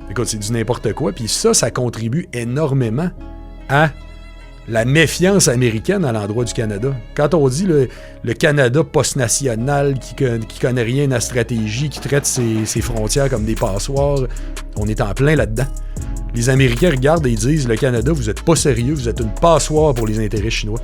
Écoute, c'est du n'importe quoi. Puis ça contribue énormément à la méfiance américaine à l'endroit du Canada. Quand on dit le Canada post-national qui connaît rien à la stratégie, qui traite ses frontières comme des passoires, on est en plein là-dedans. Les Américains regardent et disent « Le Canada, vous êtes pas sérieux, vous êtes une passoire pour les intérêts chinois. »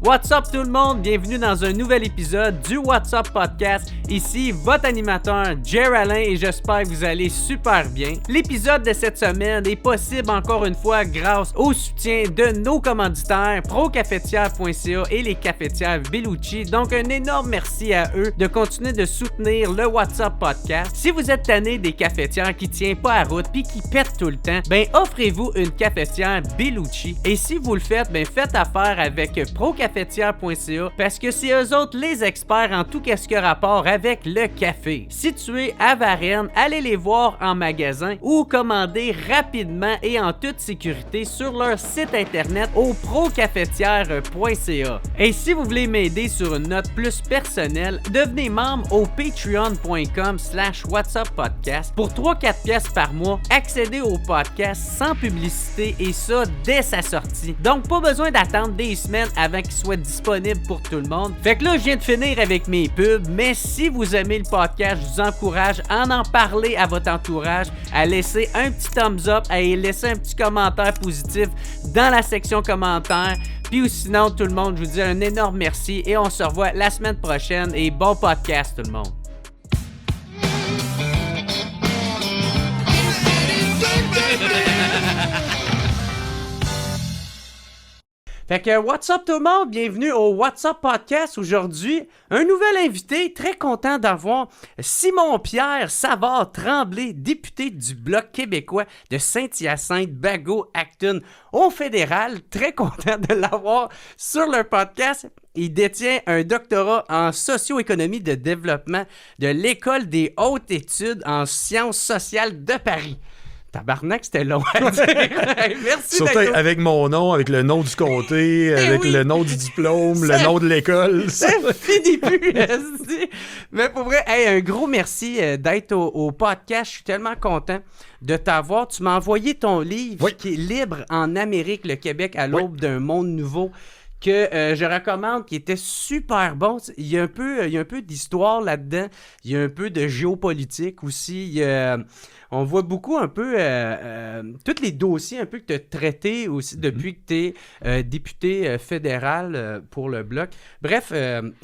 What's up tout le monde? Bienvenue dans un nouvel épisode du What's Up Podcast. Ici, votre animateur, Jer Alain, et j'espère que vous allez super bien. L'épisode de cette semaine est possible encore une fois grâce au soutien de nos commanditaires procafetière.ca et les cafetières Bellucci. Donc un énorme merci à eux de continuer de soutenir le What's Up Podcast. Si vous êtes tanné des cafetières qui tiennent pas à route puis qui pètent tout le temps, ben offrez-vous une cafetière Bellucci. Et si vous le faites, ben faites affaire avec procafetière.ca parce que c'est eux autres les experts en tout ce qui a rapport avec le café. Situés à Varennes, allez les voir en magasin ou commander rapidement et en toute sécurité sur leur site internet au procafetière.ca. Et si vous voulez m'aider sur une note plus personnelle, devenez membre au patreon.com/whatsuppodcast. Pour 3-4 pièces par mois, accédez au podcast sans publicité et ça dès sa sortie. Donc pas besoin d'attendre des semaines avant qu'il soit disponible pour tout le monde. Fait que là, je viens de finir avec mes pubs, mais si vous aimez le podcast, je vous encourage à en parler à votre entourage, à laisser un petit thumbs up, à laisser un petit commentaire positif dans la section commentaires. Puis sinon, tout le monde, je vous dis un énorme merci et on se revoit la semaine prochaine et bon podcast tout le monde. Fait que what's up tout le monde, bienvenue au What's Up Podcast. Aujourd'hui, un nouvel invité, très content d'avoir Simon-Pierre Savard-Tremblay, député du Bloc québécois de Saint-Hyacinthe-Bagot-Acton au fédéral. Très content de l'avoir sur le podcast. Il détient un doctorat en socio-économie de développement de l'École des hautes études en sciences sociales de Paris. Tabarnak, c'était long à dire. Merci. Surtout avec mon nom, avec le nom du comté, avec le nom du diplôme, le nom de l'école. Ça finit plus. Mais pour vrai, un gros merci d'être au podcast. Je suis tellement content de t'avoir. Tu m'as envoyé ton livre qui est Libre en Amérique, le Québec à l'aube d'un monde nouveau, que je recommande, qui était super bon. Il y a un peu d'histoire là-dedans. Il y a un peu de géopolitique aussi. On voit beaucoup un peu tous les dossiers un peu que tu as traités aussi depuis que tu es député fédéral pour le Bloc. Bref,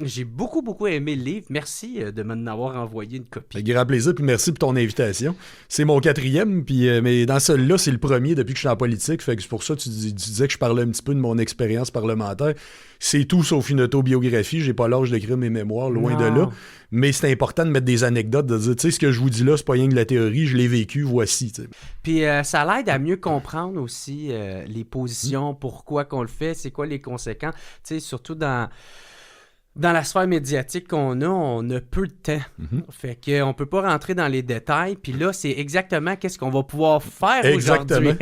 j'ai beaucoup aimé le livre. Merci de m'en avoir envoyé une copie. Avec grand plaisir, puis merci pour ton invitation. C'est mon 4e, puis, mais dans celui-là, c'est le premier depuis que je suis en politique. Fait que c'est pour ça que tu disais que je parlais un petit peu de mon expérience parlementaire. C'est tout sauf une autobiographie. J'ai pas l'âge d'écrire mes mémoires, loin de là. Mais c'est important de mettre des anecdotes, de dire, tu sais, ce que je vous dis là, c'est pas rien que de la théorie, je l'ai vécu, voici. T'sais. Puis ça l'aide à mieux comprendre aussi les positions, pourquoi qu'on le fait, c'est quoi les conséquences. Tu sais, surtout dans la sphère médiatique qu'on a, on a peu de temps. Fait qu'on peut pas rentrer dans les détails. Puis là, c'est exactement qu'est-ce qu'on va pouvoir faire aujourd'hui.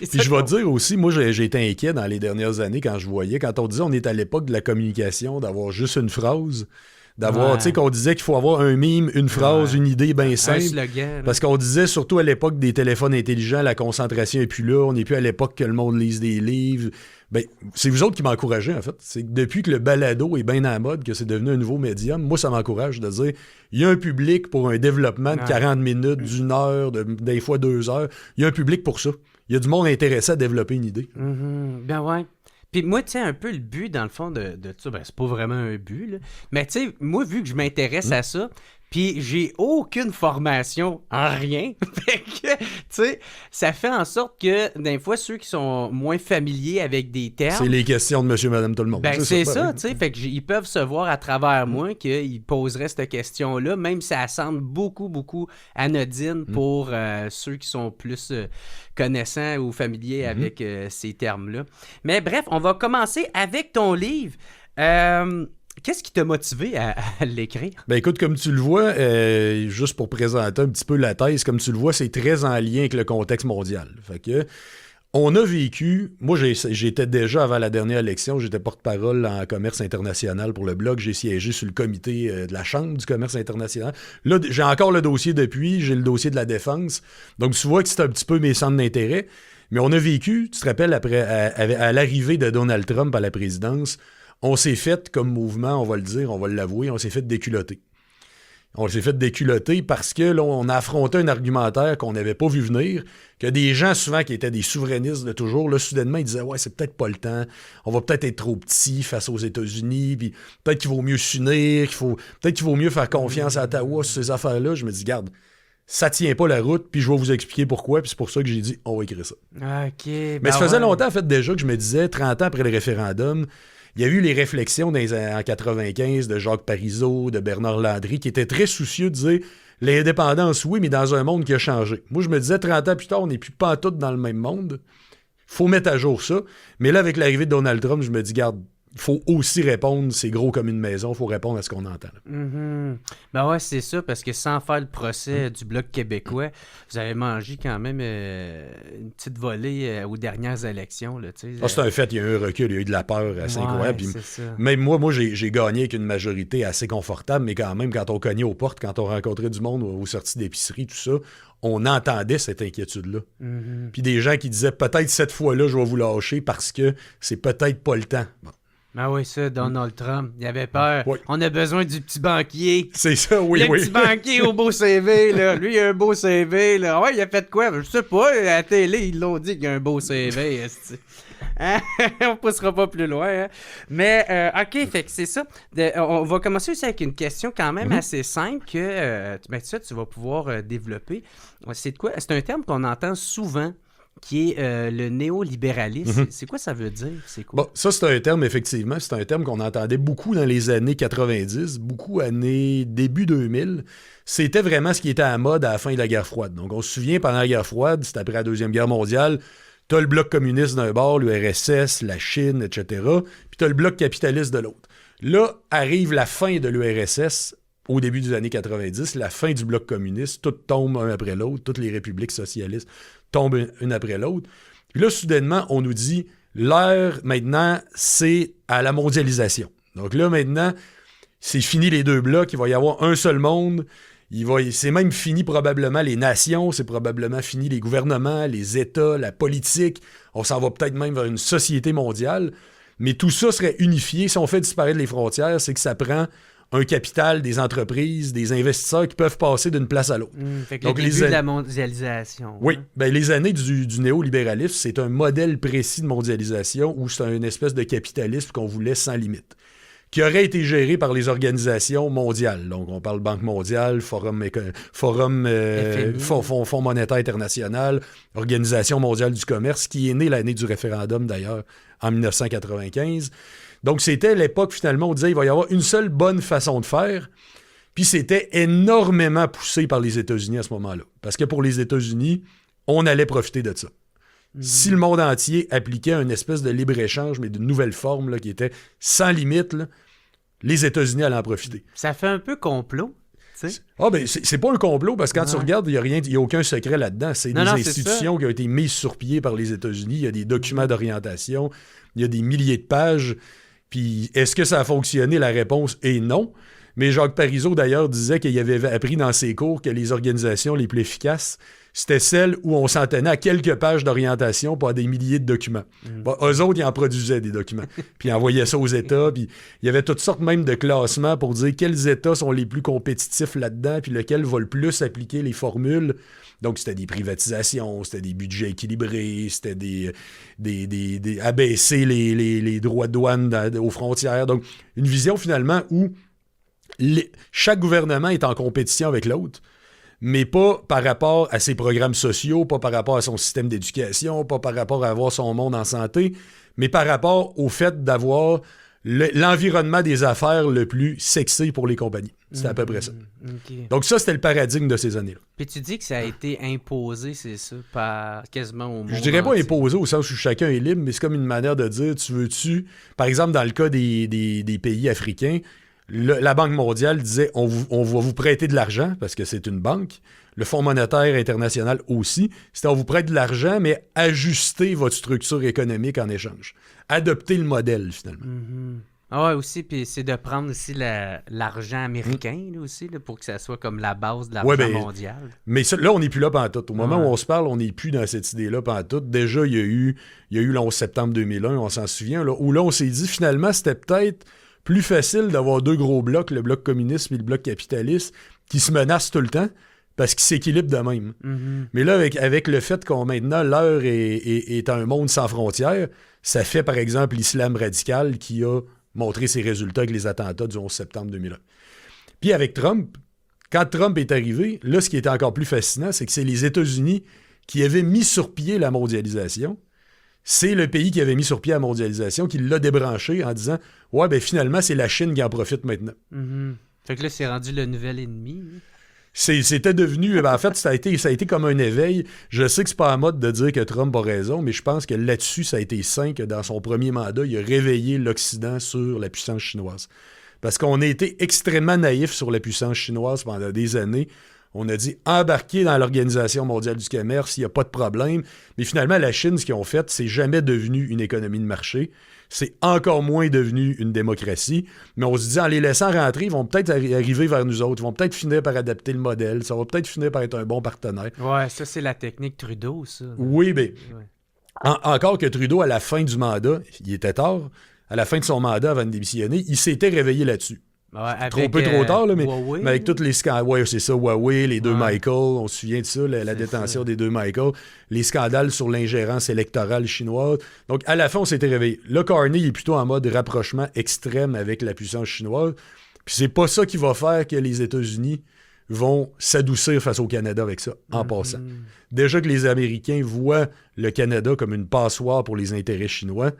Puis je vais te dire aussi, moi, j'ai été inquiet dans les dernières années quand je voyais, quand on disait on est à l'époque de la communication, d'avoir juste une phrase, d'avoir, tu sais, qu'on disait qu'il faut avoir un mime, une phrase, une idée bien simple. Un slogan. Parce qu'on disait, surtout à l'époque des téléphones intelligents, la concentration n'est plus là, on n'est plus à l'époque que le monde lise des livres. Ben, c'est vous autres qui m'encouragez, en fait. C'est que depuis que le balado est bien à la mode, que c'est devenu un nouveau médium, moi, ça m'encourage de dire, il y a un public pour un développement de 40 minutes, d'une heure, des fois 2 heures. Il y a un public pour ça. Il y a du monde intéressé à développer une idée. Ben ouais. Puis moi, tu sais, un peu le but, dans le fond, de ça, ben c'est pas vraiment un but, là. Mais tu sais, moi, vu que je m'intéresse à ça, puis j'ai aucune formation en rien, fait que, tu sais, ça fait en sorte que, des fois, ceux qui sont moins familiers avec des termes... C'est les questions de monsieur, madame, tout le monde. Ben c'est ça, tu sais, fait qu'ils peuvent se voir à travers moi qu'ils poseraient cette question-là, même si ça semble beaucoup anodine pour ceux qui sont plus connaissants ou familiers avec ces termes-là. Mais bref, on va commencer avec ton livre. Qu'est-ce qui t'a motivé à l'écrire? Ben écoute, comme tu le vois, juste pour présenter un petit peu la thèse, comme tu le vois, c'est très en lien avec le contexte mondial. Fait que On a vécu, moi j'étais déjà avant la dernière élection, j'étais porte-parole en commerce international pour le blog, j'ai siégé sur le comité de la Chambre du commerce international. Là, j'ai encore le dossier depuis, j'ai le dossier de la défense, donc tu vois que c'est un petit peu mes centres d'intérêt, mais on a vécu, tu te rappelles, après, à l'arrivée de Donald Trump à la présidence, on s'est fait, comme mouvement, on va le dire, on va l'avouer, on s'est fait déculotter. On s'est fait déculotter parce que là, on a affronté un argumentaire qu'on n'avait pas vu venir, que des gens souvent qui étaient des souverainistes de toujours, là, soudainement, ils disaient « Ouais, c'est peut-être pas le temps, on va peut-être être trop petit face aux États-Unis, puis peut-être qu'il vaut mieux s'unir, peut-être qu'il vaut mieux faire confiance à Ottawa sur ces affaires-là. » Je me dis « Garde, ça tient pas la route, puis je vais vous expliquer pourquoi, puis c'est pour ça que j'ai dit « On va écrire ça. » OK. Mais ça faisait longtemps, en fait, déjà, que je me disais, 30 ans après le référendum, il y a eu les réflexions en 95 de Jacques Parizeau, de Bernard Landry, qui étaient très soucieux de dire l'indépendance, oui, mais dans un monde qui a changé. Moi, je me disais, 30 ans plus tard, on n'est plus pantoute dans le même monde. Faut mettre à jour ça. Mais là, avec l'arrivée de Donald Trump, je me dis, garde, il faut aussi répondre, c'est gros comme une maison, il faut répondre à ce qu'on entend. Ben ouais, c'est ça, parce que sans faire le procès du Bloc québécois, vous avez mangé quand même une petite volée aux dernières élections. Là, c'est un fait, il y a eu un recul, il y a eu de la peur assez incroyable. Puis ça. Même moi j'ai gagné avec une majorité assez confortable, mais quand même, quand on cognait aux portes, quand on rencontrait du monde aux sorties d'épicerie, tout ça, on entendait cette inquiétude-là. Puis des gens qui disaient, peut-être cette fois-là, je vais vous lâcher parce que c'est peut-être pas le temps. Bon. Ah oui, ça, Donald Trump, il avait peur. Oui. On a besoin du petit banquier. C'est ça, oui, le petit banquier au beau CV, là. Lui, il a un beau CV, là. Ouais, il a fait quoi? Je sais pas, à la télé, ils l'ont dit qu'il a un beau CV. Hein? On poussera pas plus loin. Hein? Mais, OK, fait que c'est ça. On va commencer aussi avec une question quand même assez simple que tu vas pouvoir développer. C'est de quoi? C'est un terme qu'on entend souvent, qui est le néolibéralisme. C'est quoi ça veut dire? C'est quoi? Bon, ça, c'est un terme, effectivement. C'est un terme qu'on entendait beaucoup dans les années 90, beaucoup années début 2000. C'était vraiment ce qui était à la mode à la fin de la guerre froide. Donc, on se souvient, pendant la guerre froide, c'était après la Deuxième Guerre mondiale, t'as le bloc communiste d'un bord, l'URSS, la Chine, etc., puis t'as le bloc capitaliste de l'autre. Là, arrive la fin de l'URSS, au début des années 90, la fin du bloc communiste, tout tombe un après l'autre, toutes les républiques socialistes tombent une après l'autre. Puis là, soudainement, on nous dit, l'heure, maintenant, c'est à la mondialisation. Donc là, maintenant, c'est fini les deux blocs, il va y avoir un seul monde, c'est même fini probablement les nations, c'est probablement fini les gouvernements, les États, la politique, on s'en va peut-être même vers une société mondiale, mais tout ça serait unifié. Si on fait disparaître les frontières, c'est que ça prend un capital, des entreprises, des investisseurs qui peuvent passer d'une place à l'autre. Fait que donc, le début de la mondialisation. Oui, ben, les années du néolibéralisme, c'est un modèle précis de mondialisation où c'est une espèce de capitalisme qu'on voulait sans limite, qui aurait été géré par les organisations mondiales. Donc, on parle Banque mondiale, Fonds monétaire international, Organisation mondiale du commerce, qui est née l'année du référendum, d'ailleurs, en 1995. Donc, c'était l'époque, finalement, où on disait qu'il va y avoir une seule bonne façon de faire. Puis, c'était énormément poussé par les États-Unis à ce moment-là. Parce que pour les États-Unis, on allait profiter de ça. Si le monde entier appliquait une espèce de libre-échange, mais d'une nouvelle forme là, qui était sans limite, là, les États-Unis allaient en profiter. Ça fait un peu complot. Ah ben c'est pas un complot, parce que quand tu regardes, il n'y a aucun secret là-dedans. C'est des institutions qui ont été mises sur pied par les États-Unis. Il y a des documents d'orientation, il y a des milliers de pages. Puis est-ce que ça a fonctionné? La réponse est non. Mais Jacques Parizeau, d'ailleurs, disait qu'il avait appris dans ses cours que les organisations les plus efficaces, c'était celles où on s'en tenait à quelques pages d'orientation, pas à des milliers de documents. Bon, eux autres, ils en produisaient des documents. Puis ils envoyaient ça aux États. Puis il y avait toutes sortes même de classements pour dire quels États sont les plus compétitifs là-dedans, puis lequel va le plus appliquer les formules. Donc, c'était des privatisations, c'était des budgets équilibrés, c'était des abaisser les droits de douane aux frontières. Donc, une vision, finalement, où chaque gouvernement est en compétition avec l'autre, mais pas par rapport à ses programmes sociaux, pas par rapport à son système d'éducation, pas par rapport à avoir son monde en santé, mais par rapport au fait d'avoir l'environnement des affaires le plus sexy pour les compagnies. C'est à peu près ça. Okay. Donc ça, c'était le paradigme de ces années-là. Puis tu dis que ça a été imposé, c'est ça, par quasiment au monde. Je dirais pas entier. imposé au sens où chacun est libre, mais c'est comme une manière de dire, tu veux-tu, par exemple, dans le cas des pays africains, La Banque mondiale disait on va vous prêter de l'argent parce que c'est une banque. Le Fonds monétaire international aussi. C'était on vous prête de l'argent, mais ajustez votre structure économique en échange. Adoptez le modèle, finalement. Mm-hmm. Ah ouais, aussi, puis c'est de prendre aussi l'argent américain là, aussi, là, pour que ça soit comme la base de l'argent mondial. Mais ça, là, on n'est plus là pantoute. Au moment où on se parle, on n'est plus dans cette idée-là pantoute. Déjà, il y a eu le 11 septembre 2001, on s'en souvient, là, où là, on s'est dit, finalement, c'était peut-être plus facile d'avoir deux gros blocs, le bloc communiste et le bloc capitaliste, qui se menacent tout le temps, parce qu'ils s'équilibrent de même. Mm-hmm. Mais là, avec le fait qu'on maintenant, l'heure est un monde sans frontières, ça fait, par exemple, l'islam radical qui a montré ses résultats avec les attentats du 11 septembre 2001. Puis avec Trump, quand Trump est arrivé, là, ce qui était encore plus fascinant, c'est que c'est les États-Unis qui avaient mis sur pied la mondialisation. C'est le pays qui avait mis sur pied la mondialisation qui l'a débranché en disant « Ouais, ben finalement, c'est la Chine qui en profite maintenant. Mm-hmm. » Fait que là, c'est rendu le nouvel ennemi. C'était devenu... en fait, ça a été comme un éveil. Je sais que c'est pas en mode de dire que Trump a raison, mais je pense que là-dessus, ça a été sain que dans son premier mandat, il a réveillé l'Occident sur la puissance chinoise. Parce qu'on a été extrêmement naïfs sur la puissance chinoise pendant des années. On a dit embarquer dans l'Organisation mondiale du commerce, il n'y a pas de problème. Mais finalement, la Chine, ce qu'ils ont fait, c'est jamais devenu une économie de marché. C'est encore moins devenu une démocratie. Mais on se dit, en les laissant rentrer, ils vont peut-être arriver vers nous autres. Ils vont peut-être finir par adapter le modèle. Ça va peut-être finir par être un bon partenaire. Ouais, ça, c'est la technique Trudeau, ça. Oui, mais encore que Trudeau, à la fin du mandat, il était tard, à la fin de son mandat avant de démissionner, il s'était réveillé là-dessus. Ouais, trop tard, là, mais Huawei, avec tous les scandales. Ouais, c'est ça, Huawei, les deux Michael, on se souvient de ça, la détention des deux Michael, les scandales sur l'ingérence électorale chinoise. Donc, à la fin, on s'était réveillé. Là, Carney, il est plutôt en mode rapprochement extrême avec la puissance chinoise. Puis c'est pas ça qui va faire que les États-Unis vont s'adoucir face au Canada avec ça, en passant. Déjà que les Américains voient le Canada comme une passoire pour les intérêts chinois,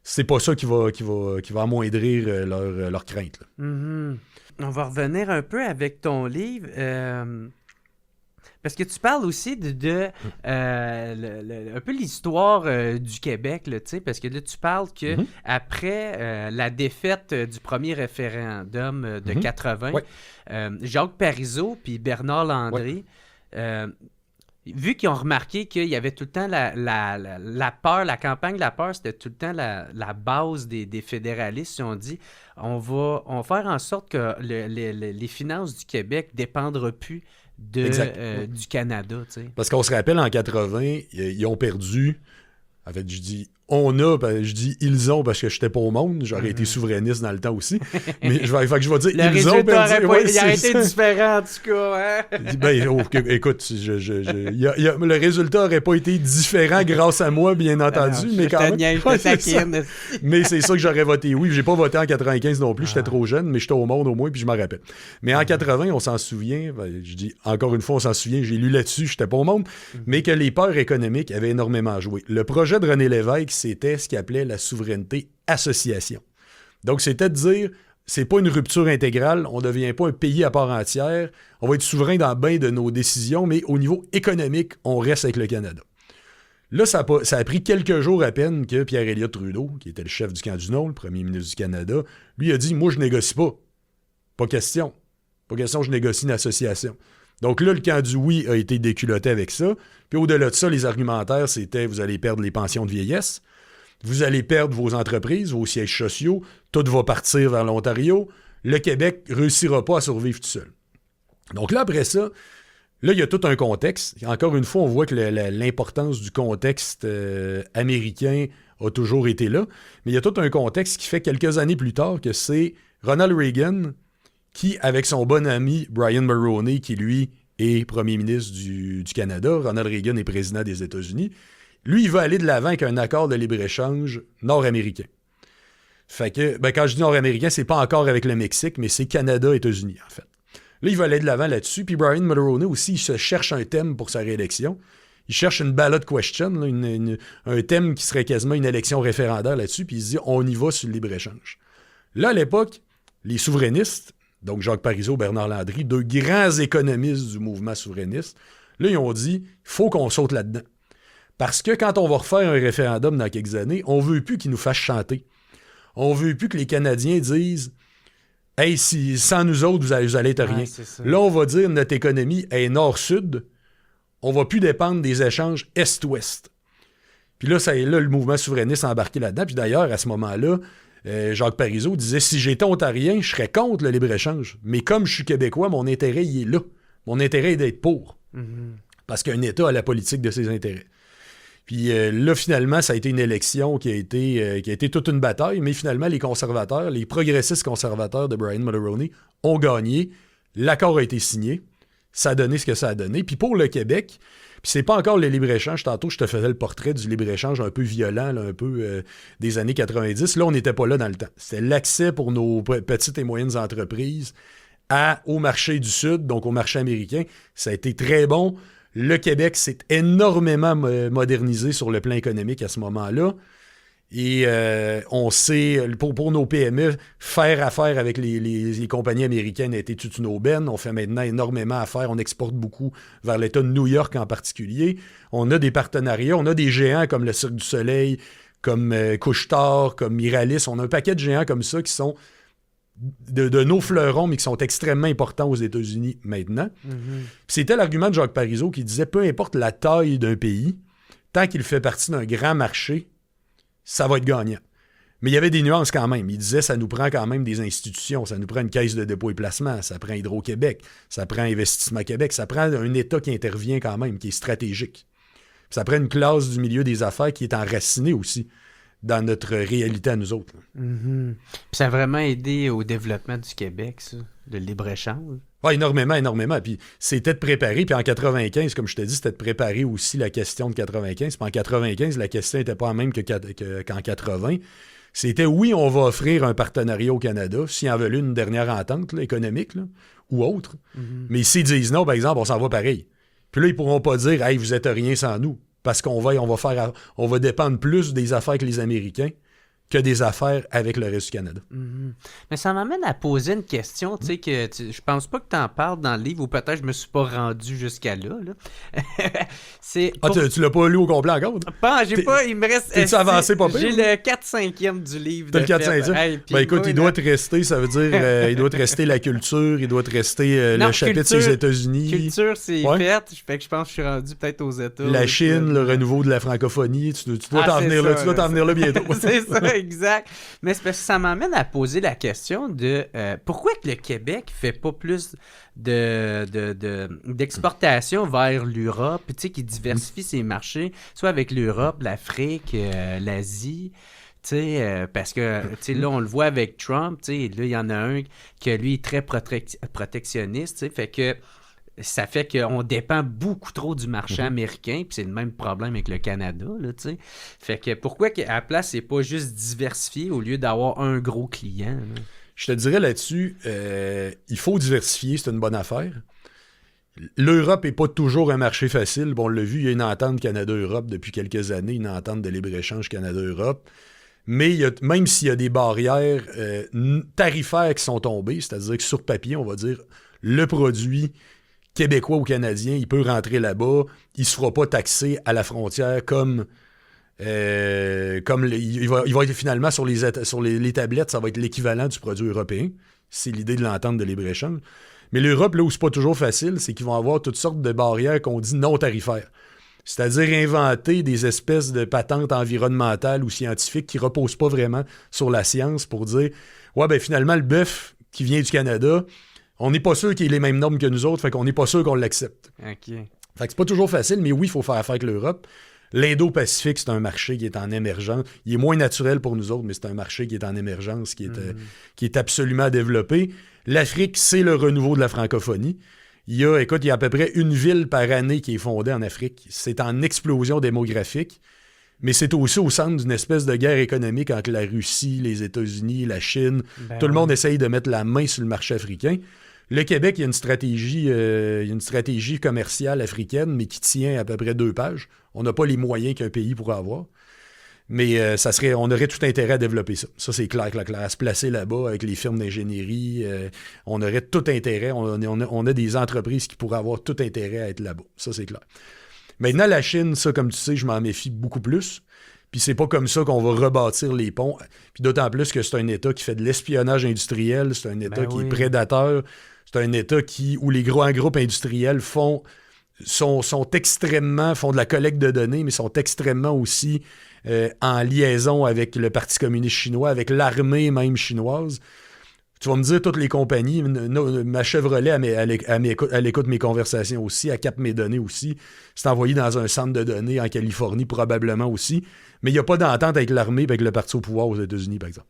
c'est pas ça qui va amoindrir leur crainte. Là. Mm-hmm. On va revenir un peu avec ton livre. Parce que tu parles aussi de un peu l'histoire du Québec, là, parce que là, tu parles que après la défaite du premier référendum de 80, Jacques Parizeau puis Bernard Landry... vu qu'ils ont remarqué qu'il y avait tout le temps la peur, la campagne de la peur, c'était tout le temps la base des fédéralistes. Ils ont dit, on va faire en sorte que les finances du Québec ne dépendront plus du Canada. T'sais. Parce qu'on se rappelle, en 80, ils ont perdu... En fait, je dis « on a », je dis « ils ont » parce que je n'étais pas au monde. J'aurais été souverainiste dans le temps aussi. Mais je vais dire « ils ont ». Il aurait été différent, en tout cas. Hein? Écoute, le résultat n'aurait pas été différent grâce à moi, bien entendu. Mais quand même. Mais c'est ça que j'aurais voté. Oui, j'ai pas voté en 95 non plus. J'étais trop jeune, mais j'étais au monde au moins, puis je m'en rappelle. Mais en 80, on s'en souvient. Je dis encore une fois, on s'en souvient. J'ai lu là-dessus, j'étais pas au monde. Mais que les peurs économiques avaient énormément joué. Le projet de René Lévesque, c'était ce qu'il appelait la souveraineté association. Donc, c'était de dire, c'est pas une rupture intégrale, on ne devient pas un pays à part entière, on va être souverain dans bien de nos décisions, mais au niveau économique, on reste avec le Canada. Là, ça a pris quelques jours à peine que Pierre Elliott Trudeau, qui était le chef du camp du non, le premier ministre du Canada, lui a dit, moi, je négocie pas. Pas question. Pas question, je négocie une association. Donc là, le camp du oui a été déculotté avec ça. Puis au-delà de ça, les argumentaires, c'était vous allez perdre les pensions de vieillesse, vous allez perdre vos entreprises, vos sièges sociaux, tout va partir vers l'Ontario, le Québec ne réussira pas à survivre tout seul. Donc là, après ça, là, il y a tout un contexte. Encore une fois, on voit que l'importance du contexte américain a toujours été là, mais il y a tout un contexte qui fait quelques années plus tard que c'est Ronald Reagan qui, avec son bon ami Brian Mulroney, qui lui est premier ministre du Canada, Ronald Reagan est président des États-Unis, lui, il veut aller de l'avant avec un accord de libre-échange nord-américain. Fait que, quand je dis nord-américain, c'est pas encore avec le Mexique, mais c'est Canada-États-Unis, en fait. Là, il veut aller de l'avant là-dessus, puis Brian Mulroney aussi, il se cherche un thème pour sa réélection. Il cherche une ballot question, là, un thème qui serait quasiment une élection référendaire là-dessus, puis il se dit, on y va sur le libre-échange. Là, à l'époque, les souverainistes, donc Jacques Parizeau, Bernard Landry, deux grands économistes du mouvement souverainiste, là, ils ont dit, il faut qu'on saute là-dedans. Parce que quand on va refaire un référendum dans quelques années, on ne veut plus qu'ils nous fassent chanter. On ne veut plus que les Canadiens disent hey, sans nous autres, vous allez être rien. Là, on va dire notre économie est nord-sud. On va plus dépendre des échanges est-ouest. Puis là, le mouvement souverainiste a embarqué là-dedans. Puis d'ailleurs, à ce moment-là, Jacques Parizeau disait, si j'étais ontarien, je serais contre le libre-échange. Mais comme je suis québécois, mon intérêt, il est là. Mon intérêt est d'être pour. Parce qu'un État a la politique de ses intérêts. Puis là, finalement, ça a été une élection qui a été toute une bataille, mais finalement, les conservateurs, les progressistes conservateurs de Brian Mulroney ont gagné. L'accord a été signé. Ça a donné ce que ça a donné. Puis pour le Québec, puis c'est pas encore le libre-échange. Tantôt, je te faisais le portrait du libre-échange un peu violent, là, un peu des années 90. Là, on n'était pas là dans le temps. C'était l'accès pour nos petites et moyennes entreprises au marché du Sud, donc au marché américain. Ça a été très bon. Le Québec s'est énormément modernisé sur le plan économique à ce moment-là. Et on sait, pour nos PME, faire affaire avec les compagnies américaines a été toute une aubaine. On fait maintenant énormément affaire. On exporte beaucoup vers l'État de New York en particulier. On a des partenariats. On a des géants comme le Cirque du Soleil, comme Couche-Tard, comme Miralis. On a un paquet de géants comme ça qui sont de nos fleurons, mais qui sont extrêmement importants aux États-Unis maintenant. C'était l'argument de Jacques Parizeau qui disait, peu importe la taille d'un pays, tant qu'il fait partie d'un grand marché, ça va être gagnant. Mais il y avait des nuances quand même. Il disait, ça nous prend quand même des institutions, ça nous prend une caisse de dépôt et placement, ça prend Hydro-Québec, ça prend Investissement Québec, ça prend un État qui intervient quand même, qui est stratégique. Ça prend une classe du milieu des affaires qui est enracinée aussi dans notre réalité à nous autres. Puis ça a vraiment aidé au développement du Québec, ça, le libre-échange. Oui, énormément. Puis c'était de préparer. Puis en 95, comme je te dis, c'était de préparer aussi la question de 95. Puis en 95, la question n'était pas la même qu'en 80. C'était, oui, on va offrir un partenariat au Canada, s'ils en veulent une dernière entente là, économique là, ou autre. Mais s'ils disent non, par exemple, on s'en va pareil. Puis là, ils ne pourront pas dire, hey, vous n'êtes rien sans nous. Parce qu'on va dépendre plus des affaires que les Américains que des affaires avec le reste du Canada. Mais ça m'amène à poser une question, tu sais, que je pense pas que tu en parles dans le livre, ou peut-être je me suis pas rendu jusqu'à là. Tu l'as pas lu au complet encore? J'ai pas, il me reste... T'es-tu avancé pas pire? J'ai le 4/5e du livre. T'as le 4/5e? Écoute, il doit te rester, ça veut dire, il doit te rester la culture, il doit te rester le chapitre sur les États-Unis. Culture, c'est fait, fait que je pense que je suis rendu peut-être aux États. La Chine, le renouveau de la francophonie, tu dois t'en venir là, tu dois t'en venir là bientôt. C'est ça. Exact. Mais c'est parce que ça m'amène à poser la question de pourquoi que le Québec fait pas plus d'exportation vers l'Europe, tu sais, qui diversifie ses marchés, soit avec l'Europe, l'Afrique, l'Asie. Parce que là, on le voit avec Trump, là, il y en a un qui, lui, est très protectionniste, fait que ça fait qu'on dépend beaucoup trop du marché américain, puis c'est le même problème avec le Canada, là, tu sais. Fait que pourquoi à la place, c'est pas juste diversifier au lieu d'avoir un gros client, là? Je te dirais là-dessus, il faut diversifier, c'est une bonne affaire. L'Europe n'est pas toujours un marché facile. Bon, on l'a vu, il y a une entente Canada-Europe depuis quelques années, une entente de libre-échange Canada-Europe. Mais même s'il y a des barrières tarifaires qui sont tombées, c'est-à-dire que sur papier, on va dire, le produit québécois ou canadien, il peut rentrer là-bas, il ne se fera pas taxer à la frontière comme il va être finalement sur les tablettes, ça va être l'équivalent du produit européen. C'est l'idée de l'entente de libre-échange. Mais l'Europe, là où c'est pas toujours facile, c'est qu'ils vont avoir toutes sortes de barrières qu'on dit non tarifaires. C'est-à-dire inventer des espèces de patentes environnementales ou scientifiques qui reposent pas vraiment sur la science pour dire « Ouais, ben finalement, le bœuf qui vient du Canada... » On n'est pas sûr qu'il ait les mêmes normes que nous autres, fait qu'on n'est pas sûr qu'on l'accepte. OK. Fait que c'est pas toujours facile, mais oui, il faut faire affaire avec l'Europe. L'Indo-Pacifique, c'est un marché qui est en émergence. Il est moins naturel pour nous autres, mais c'est un marché qui est en émergence, qui est absolument développé. L'Afrique, c'est le renouveau de la francophonie. Il y a à peu près une ville par année qui est fondée en Afrique. C'est en explosion démographique. Mais c'est aussi au centre d'une espèce de guerre économique entre la Russie, les États-Unis, la Chine. Tout le monde essaye de mettre la main sur le marché africain. Le Québec, il y a une stratégie commerciale africaine, mais qui tient à peu près 2 pages. On n'a pas les moyens qu'un pays pourrait avoir. Mais on aurait tout intérêt à développer ça. Ça, c'est clair, à se placer là-bas avec les firmes d'ingénierie. On aurait tout intérêt. On a des entreprises qui pourraient avoir tout intérêt à être là-bas. Ça, c'est clair. Maintenant, la Chine, ça, comme tu sais, je m'en méfie beaucoup plus. Puis c'est pas comme ça qu'on va rebâtir les ponts. Puis d'autant plus que c'est un État qui fait de l'espionnage industriel, c'est un État qui est prédateur, c'est un État où les grands groupes industriels font de la collecte de données, mais sont extrêmement aussi en liaison avec le Parti communiste chinois, avec l'armée même chinoise. Tu vas me dire, toutes les compagnies, ma Chevrolet, elle écoute mes conversations aussi, elle capte mes données aussi. C'est envoyé dans un centre de données en Californie, probablement aussi. Mais il n'y a pas d'entente avec l'armée et avec le parti au pouvoir aux États-Unis, par exemple.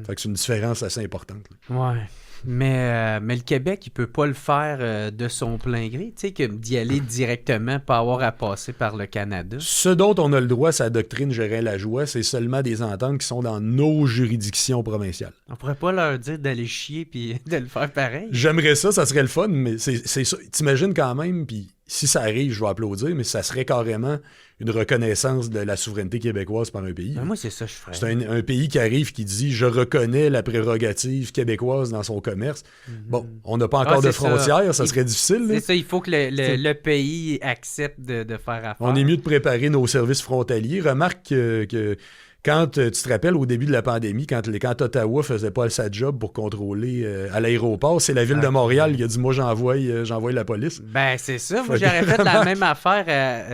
Fait que c'est une différence assez importante. Là. Ouais. Mais le Québec, il peut pas le faire de son plein gré, tu sais, que d'y aller directement, pas avoir à passer par le Canada. Ce dont on a le droit, sa doctrine Gérin-Lajoie, c'est seulement des ententes qui sont dans nos juridictions provinciales. On pourrait pas leur dire d'aller chier puis de le faire pareil. J'aimerais ça serait le fun, mais c'est ça. T'imagines quand même, puis si ça arrive, je vais applaudir, mais ça serait carrément une reconnaissance de la souveraineté québécoise par un pays. Ben moi, c'est ça que je ferais. C'est un pays qui arrive, qui dit « Je reconnais la prérogative québécoise dans son commerce. Bon, on n'a pas encore de frontières, ça serait difficile. C'est ça, il faut que le pays accepte de faire affaire. On est mieux de préparer nos services frontaliers. Remarque que quand tu te rappelles, au début de la pandémie, quand Ottawa faisait pas sa job pour contrôler à l'aéroport, c'est la ville de Montréal qui a dit « Moi, j'envoie la police. » Ben, c'est ça. Moi, j'aurais fait la même affaire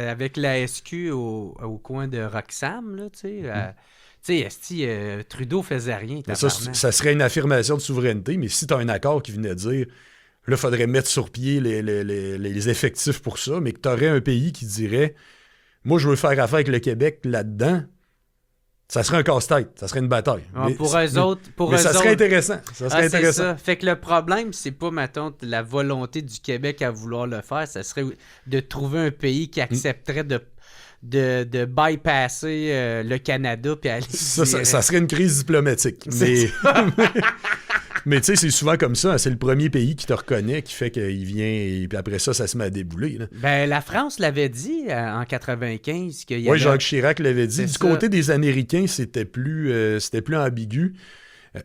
avec la SQ au coin de Roxham, là, tu sais. Tu sais, Trudeau faisait rien. Ça serait une affirmation de souveraineté, mais si tu as un accord qui venait dire « Là, il faudrait mettre sur pied les effectifs pour ça », mais que tu aurais un pays qui dirait « Moi, je veux faire affaire avec le Québec là-dedans », ça serait un casse-tête, ça serait une bataille. Pour eux autres... ça serait intéressant. Ça serait intéressant. Ça. Fait que le problème, c'est pas, mettons, la volonté du Québec à vouloir le faire, ça serait de trouver un pays qui accepterait de bypasser le Canada puis aller... Ça serait une crise diplomatique. Mais tu sais, c'est souvent comme ça. C'est le premier pays qui te reconnaît, qui fait qu'il vient, et puis après ça se met à débouler. Là. Ben, la France l'avait dit en 95. Oui, Jacques Chirac l'avait dit. Du côté des Américains, c'était plus ambigu.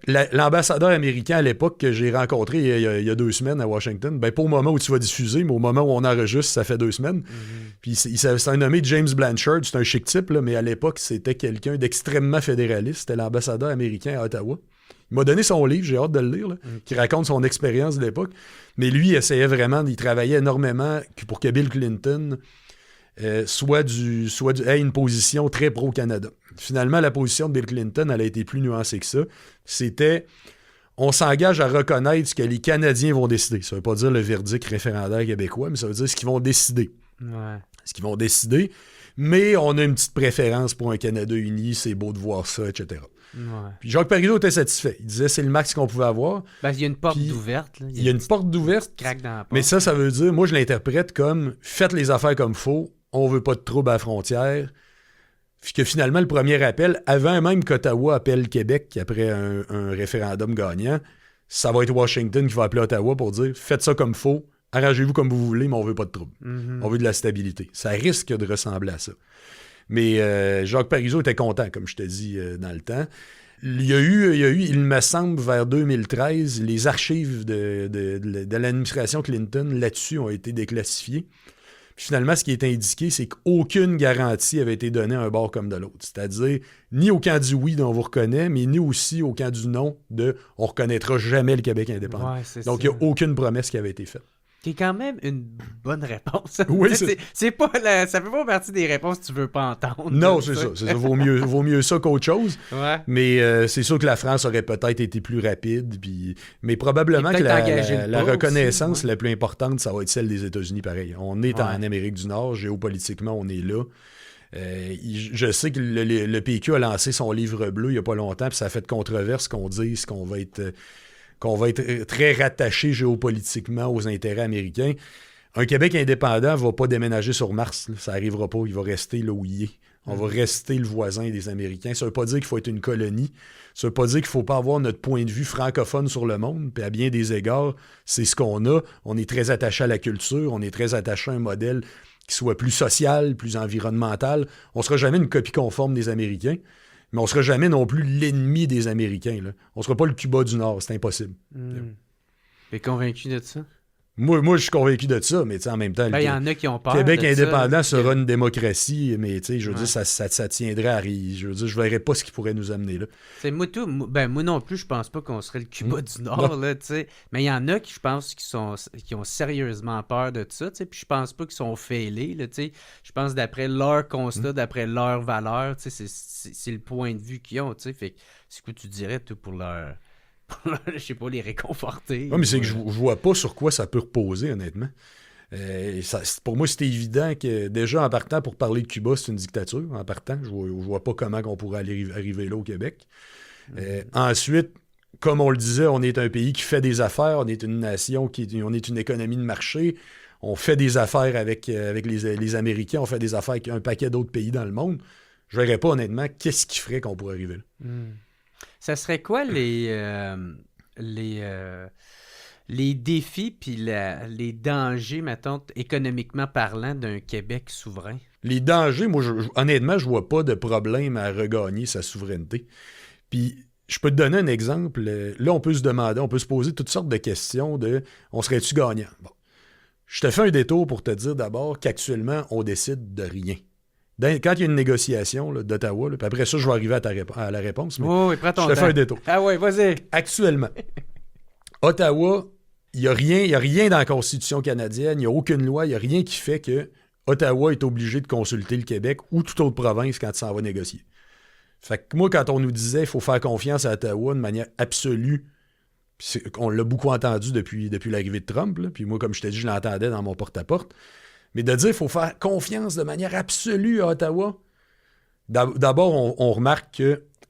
L'ambassadeur américain à l'époque que j'ai rencontré il y a 2 semaines à Washington, ben, pas au moment où tu vas diffuser, mais au moment où on enregistre, ça fait 2 semaines. Puis c'est un nommé James Blanchard, c'est un chic type, là, mais à l'époque, c'était quelqu'un d'extrêmement fédéraliste. C'était l'ambassadeur américain à Ottawa. Il m'a donné son livre, j'ai hâte de le lire, qui raconte son expérience de l'époque. Mais lui, il essayait vraiment, il travaillait énormément pour que Bill Clinton ait une position très pro-Canada. Finalement, la position de Bill Clinton, elle a été plus nuancée que ça. C'était, on s'engage à reconnaître ce que les Canadiens vont décider. Ça ne veut pas dire le verdict référendaire québécois, mais ça veut dire ce qu'ils vont décider. Ouais. Ce qu'ils vont décider. Mais on a une petite préférence pour un Canada uni, c'est beau de voir ça, etc. Ouais. Puis Jacques Parizeau était satisfait. Il disait c'est le max qu'on pouvait avoir. Ben, il y a une porte d'ouverte. Il y a une porte d'ouverte. Craque dans la porte. Mais ça veut dire, moi je l'interprète comme faites les affaires comme il faut, on veut pas de troubles à la frontière. Puis que finalement, le premier appel, avant même qu'Ottawa appelle Québec après un référendum gagnant, ça va être Washington qui va appeler Ottawa pour dire faites ça comme il faut, arrangez-vous comme vous voulez, mais on veut pas de troubles. On veut de la stabilité. Ça risque de ressembler à ça. Mais Jacques Parizeau était content, comme je te dis, dans le temps. Il y a eu, il me semble, vers 2013, les archives de l'administration Clinton là-dessus ont été déclassifiées. Puis finalement, ce qui est indiqué, c'est qu'aucune garantie avait été donnée à un bord comme de l'autre. C'est-à-dire, ni au camp du oui, dont on vous reconnaît, mais ni aussi au camp du non, de on reconnaîtra jamais le Québec indépendant. Ouais, donc, il n'y a aucune promesse qui avait été faite. C'est quand même une bonne réponse. Oui, c'est pas ça fait pas partie des réponses que tu veux pas entendre. Non, c'est ça. Vaut mieux ça qu'autre chose. Ouais. Mais c'est sûr que la France aurait peut-être été plus rapide. Mais probablement que la reconnaissance la plus importante, ça va être celle des États-Unis, pareil. On est en Amérique du Nord. Géopolitiquement, on est là. Je sais que le PQ a lancé son livre bleu il n'y a pas longtemps, puis ça a fait controverse qu'on dise qu'on va être très rattaché géopolitiquement aux intérêts américains. Un Québec indépendant ne va pas déménager sur Mars. Là. Ça n'arrivera pas. Il va rester là où il est. On va rester le voisin des Américains. Ça ne veut pas dire qu'il faut être une colonie. Ça ne veut pas dire qu'il ne faut pas avoir notre point de vue francophone sur le monde. Puis à bien des égards, c'est ce qu'on a. On est très attaché à la culture. On est très attaché à un modèle qui soit plus social, plus environnemental. On ne sera jamais une copie conforme des Américains. Mais on ne sera jamais non plus l'ennemi des Américains. Là. On ne sera pas le Cuba du Nord, c'est impossible. T'es convaincu de ça? Moi, je suis convaincu de ça, mais en même temps, il y en a qui ont peur Québec de indépendant ça, sera une démocratie, mais je veux dire, ça tiendrait à... Je veux dire, je verrais pas ce qui pourrait nous amener là. Moi non plus, je pense pas qu'on serait le Cuba du Nord, là, mais il y en a qui, je pense, qui ont sérieusement peur de ça, puis je pense pas qu'ils sont failés, là, je pense d'après leur constat, d'après leurs valeurs, c'est le point de vue qu'ils ont, fait que c'est quoi tu dirais, toi, pour leur... je sais pas, les réconforter. Oui, mais c'est que je vois pas sur quoi ça peut reposer, honnêtement. Pour moi, c'était évident que déjà, en partant, pour parler de Cuba, c'est une dictature. En partant, je vois pas comment on pourrait arriver là au Québec. Ensuite, comme on le disait, on est un pays qui fait des affaires. On est une nation, on est une économie de marché. On fait des affaires avec les Américains. On fait des affaires avec un paquet d'autres pays dans le monde. Je verrais pas, honnêtement, qu'est-ce qui ferait qu'on pourrait arriver là. Ça serait quoi les défis puis les dangers, mettons, économiquement parlant, d'un Québec souverain? Les dangers, moi, honnêtement, je vois pas de problème à regagner sa souveraineté. Puis, je peux te donner un exemple. Là, on peut se poser toutes sortes de questions de « on serait-tu gagnant? » Bon. Je te fais un détour pour te dire d'abord qu'actuellement, on décide de rien. Quand il y a une négociation là, d'Ottawa, puis après ça, je vais arriver à la réponse, mais oui, prends ton temps. Je te fais un détour. Ah oui, vas-y. Actuellement, Ottawa, il n'y a rien dans la Constitution canadienne, il n'y a aucune loi, il n'y a rien qui fait que Ottawa est obligé de consulter le Québec ou toute autre province quand il s'en va négocier. Fait que moi, quand on nous disait qu'il faut faire confiance à Ottawa de manière absolue, on l'a beaucoup entendu depuis l'arrivée de Trump, là, puis moi, comme je t'ai dit, je l'entendais dans mon porte-à-porte, mais de dire qu'il faut faire confiance de manière absolue à Ottawa, d'abord, on remarque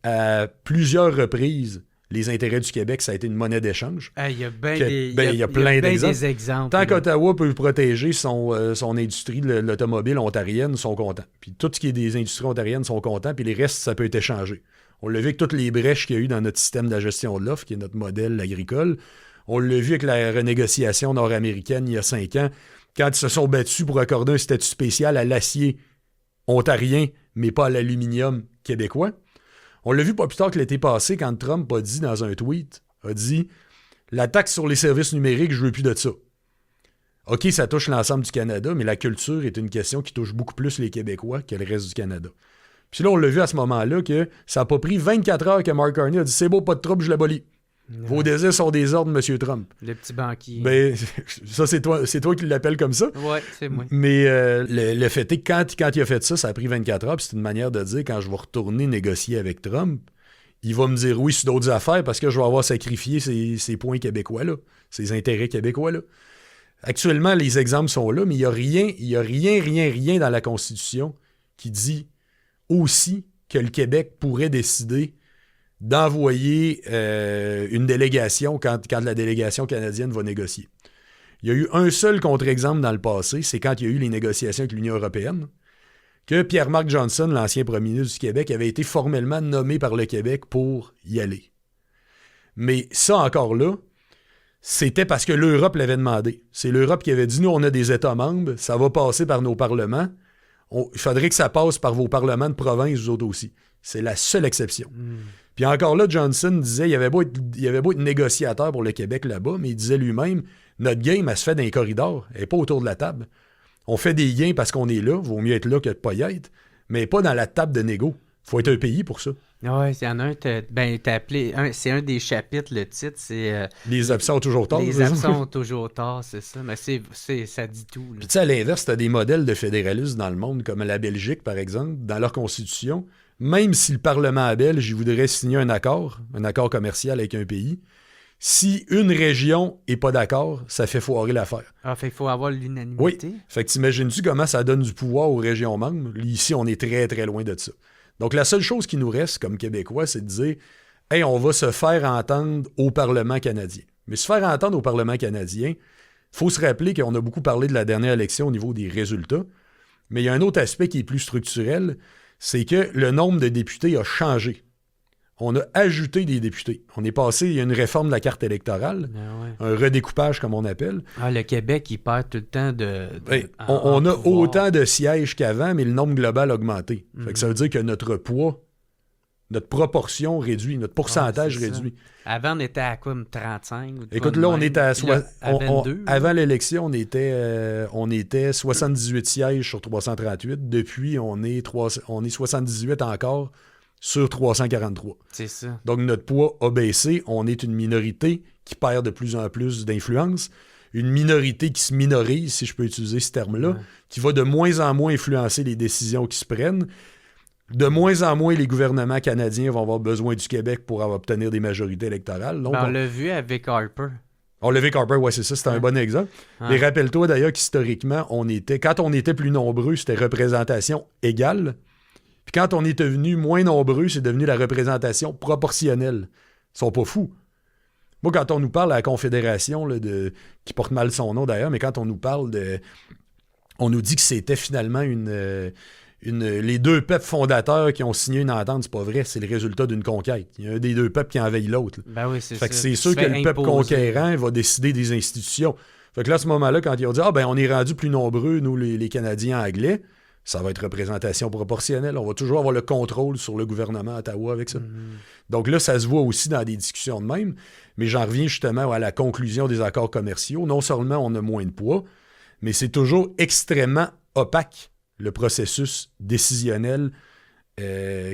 qu'à plusieurs reprises, les intérêts du Québec, ça a été une monnaie d'échange. Il y a plein d'exemples. Tant qu'Ottawa peut protéger son industrie de l'automobile ontarienne, ils sont contents. Puis tout ce qui est des industries ontariennes sont contents, puis les restes, ça peut être échangé. On l'a vu avec toutes les brèches qu'il y a eu dans notre système de la gestion de l'offre, qui est notre modèle agricole. On l'a vu avec la renégociation nord-américaine il y a 5 ans, quand ils se sont battus pour accorder un statut spécial à l'acier ontarien, mais pas à l'aluminium québécois. On l'a vu pas plus tard que l'été passé, quand Trump a dit dans un tweet, la taxe sur les services numériques, je veux plus de ça. OK, ça touche l'ensemble du Canada, mais la culture est une question qui touche beaucoup plus les Québécois que le reste du Canada. Puis là, on l'a vu à ce moment-là que ça n'a pas pris 24 heures que Mark Carney a dit « C'est beau, pas de trouble, je l'abolis. » Vos désirs sont des ordres, M. Trump. Le petit banquier. Ben, ça, c'est toi qui l'appelles comme ça. Oui, c'est moi. Mais le fait est que quand il a fait ça, ça a pris 24 heures, puis c'est une manière de dire, quand je vais retourner négocier avec Trump, il va me dire oui sur d'autres affaires parce que je vais avoir sacrifié ces points québécois-là, ces intérêts québécois-là. Actuellement, les exemples sont là, mais il n'y a rien dans la Constitution qui dit aussi que le Québec pourrait décider d'envoyer une délégation quand la délégation canadienne va négocier. Il y a eu un seul contre-exemple dans le passé, c'est quand il y a eu les négociations avec l'Union européenne, que Pierre-Marc Johnson, l'ancien premier ministre du Québec, avait été formellement nommé par le Québec pour y aller. Mais ça, encore là, c'était parce que l'Europe l'avait demandé. C'est l'Europe qui avait dit, nous, on a des États membres, ça va passer par nos parlements, il faudrait que ça passe par vos parlements de province, vous autres aussi. C'est la seule exception. Puis encore là, Johnson disait, il avait beau être négociateur pour le Québec là-bas, mais il disait lui-même, notre game, elle se fait dans les corridors, elle n'est pas autour de la table. On fait des gains parce qu'on est là, vaut mieux être là que de ne pas y être, mais pas dans la table de négo. Il faut être un pays pour ça. Oui, il y en a un, t'as appelé, c'est un des chapitres, le titre, c'est... les absents ont toujours tort. Les absents ont toujours tort, c'est ça, mais ça dit tout. Puis tu sais, à l'inverse, tu as des modèles de fédéralisme dans le monde, comme la Belgique, par exemple, dans leur constitution. Même si le Parlement belge voudrait signer un accord commercial avec un pays, si une région n'est pas d'accord, ça fait foirer l'affaire. Ah, fait qu'il faut avoir l'unanimité. Oui. Fait que t'imagines-tu comment ça donne du pouvoir aux régions membres? Ici, on est très, très loin de ça. Donc, la seule chose qui nous reste comme Québécois, c'est de dire « Hey, on va se faire entendre au Parlement canadien. » Mais se faire entendre au Parlement canadien, il faut se rappeler qu'on a beaucoup parlé de la dernière élection au niveau des résultats, mais il y a un autre aspect qui est plus structurel, c'est que le nombre de députés a changé. On a ajouté des députés. On est passé, il y a une réforme de la carte électorale, un redécoupage comme on appelle. Ah, le Québec, il perd tout le temps de on a autant de sièges qu'avant, mais le nombre global a augmenté. Fait que ça veut dire que notre poids Notre proportion réduit, notre pourcentage réduit. Avant, on était à quoi, 35? Écoute, là, on était à... avant l'élection, on était 78 sièges sur 338. Depuis, on est 78 encore sur 343. C'est ça. Donc, notre poids a baissé. On est une minorité qui perd de plus en plus d'influence. Une minorité qui se minorise, si je peux utiliser ce terme-là, qui va de moins en moins influencer les décisions qui se prennent. De moins en moins, les gouvernements canadiens vont avoir besoin du Québec pour obtenir des majorités électorales. Donc, on l'a vu avec Harper. On l'a vu avec Harper, oui, c'est ça, c'était un bon exemple. Mais rappelle-toi d'ailleurs qu'historiquement, quand on était plus nombreux, c'était représentation égale. Puis quand on est devenu moins nombreux, c'est devenu la représentation proportionnelle. Ils sont pas fous. Moi, quand on nous parle à la Confédération, là, qui porte mal son nom d'ailleurs, mais quand on nous parle de... On nous dit que c'était finalement les deux peuples fondateurs qui ont signé une entente, c'est pas vrai, c'est le résultat d'une conquête. Il y a un des deux peuples qui envahit l'autre. Ben oui, c'est ça. Fait que c'est sûr que le peuple conquérant va décider des institutions. Fait que là, à ce moment-là, quand ils ont dit « Ah, ben on est rendu plus nombreux, nous, les Canadiens anglais », ça va être représentation proportionnelle. On va toujours avoir le contrôle sur le gouvernement à Ottawa avec ça. Donc là, ça se voit aussi dans des discussions de même. Mais j'en reviens justement à la conclusion des accords commerciaux. Non seulement on a moins de poids, mais c'est toujours extrêmement opaque, le processus décisionnel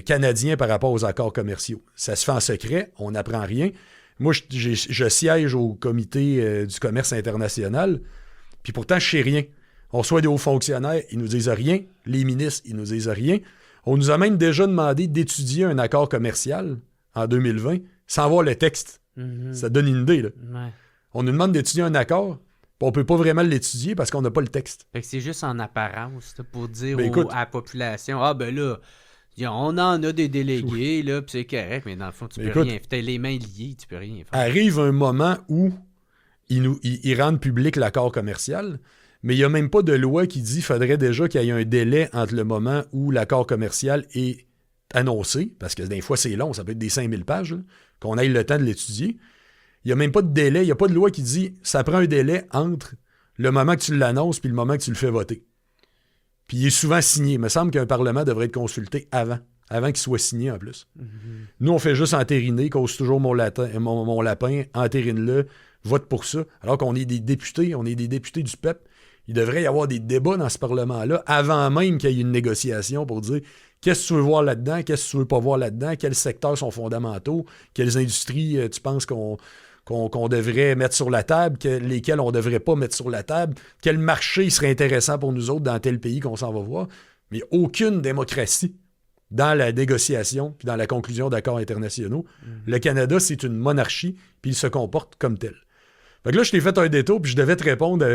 canadien par rapport aux accords commerciaux. Ça se fait en secret, on n'apprend rien. Moi, je siège au comité du commerce international, puis pourtant, je sais rien. On reçoit des hauts fonctionnaires, ils nous disent rien. Les ministres, ils nous disent rien. On nous a même déjà demandé d'étudier un accord commercial en 2020 sans voir le texte. Ça donne une idée, là. Ouais. On nous demande d'étudier un accord, puis on peut pas vraiment l'étudier parce qu'on n'a pas le texte. Fait que c'est juste en apparence, là, pour dire à la population, ah ben là, on en a des délégués, là, puis c'est correct, mais dans le fond, tu peux rien. T'as les mains liées, tu peux rien faire. Arrive un moment où ils rendent public l'accord commercial, mais il n'y a même pas de loi qui dit qu'il faudrait déjà qu'il y ait un délai entre le moment où l'accord commercial est annoncé, parce que des fois c'est long, ça peut être des 5000 pages, là, qu'on ait le temps de l'étudier. Il n'y a même pas de délai, il n'y a pas de loi qui dit ça prend un délai entre le moment que tu l'annonces puis le moment que tu le fais voter. Puis il est souvent signé. Il me semble qu'un Parlement devrait être consulté avant qu'il soit signé en plus. Nous, on fait juste entériner, cause toujours mon lapin, entérine-le, vote pour ça. Alors qu'on est des députés, du peuple. Il devrait y avoir des débats dans ce Parlement-là avant même qu'il y ait une négociation pour dire qu'est-ce que tu veux voir là-dedans, qu'est-ce que tu veux pas voir là-dedans, quels secteurs sont fondamentaux, quelles industries tu penses qu'on devrait mettre sur la table, lesquelles on ne devrait pas mettre sur la table, quel marché serait intéressant pour nous autres dans tel pays qu'on s'en va voir. Mais aucune démocratie dans la négociation puis dans la conclusion d'accords internationaux. Le Canada, c'est une monarchie, puis il se comporte comme tel. Fait que là, je t'ai fait un détour, puis je devais te répondre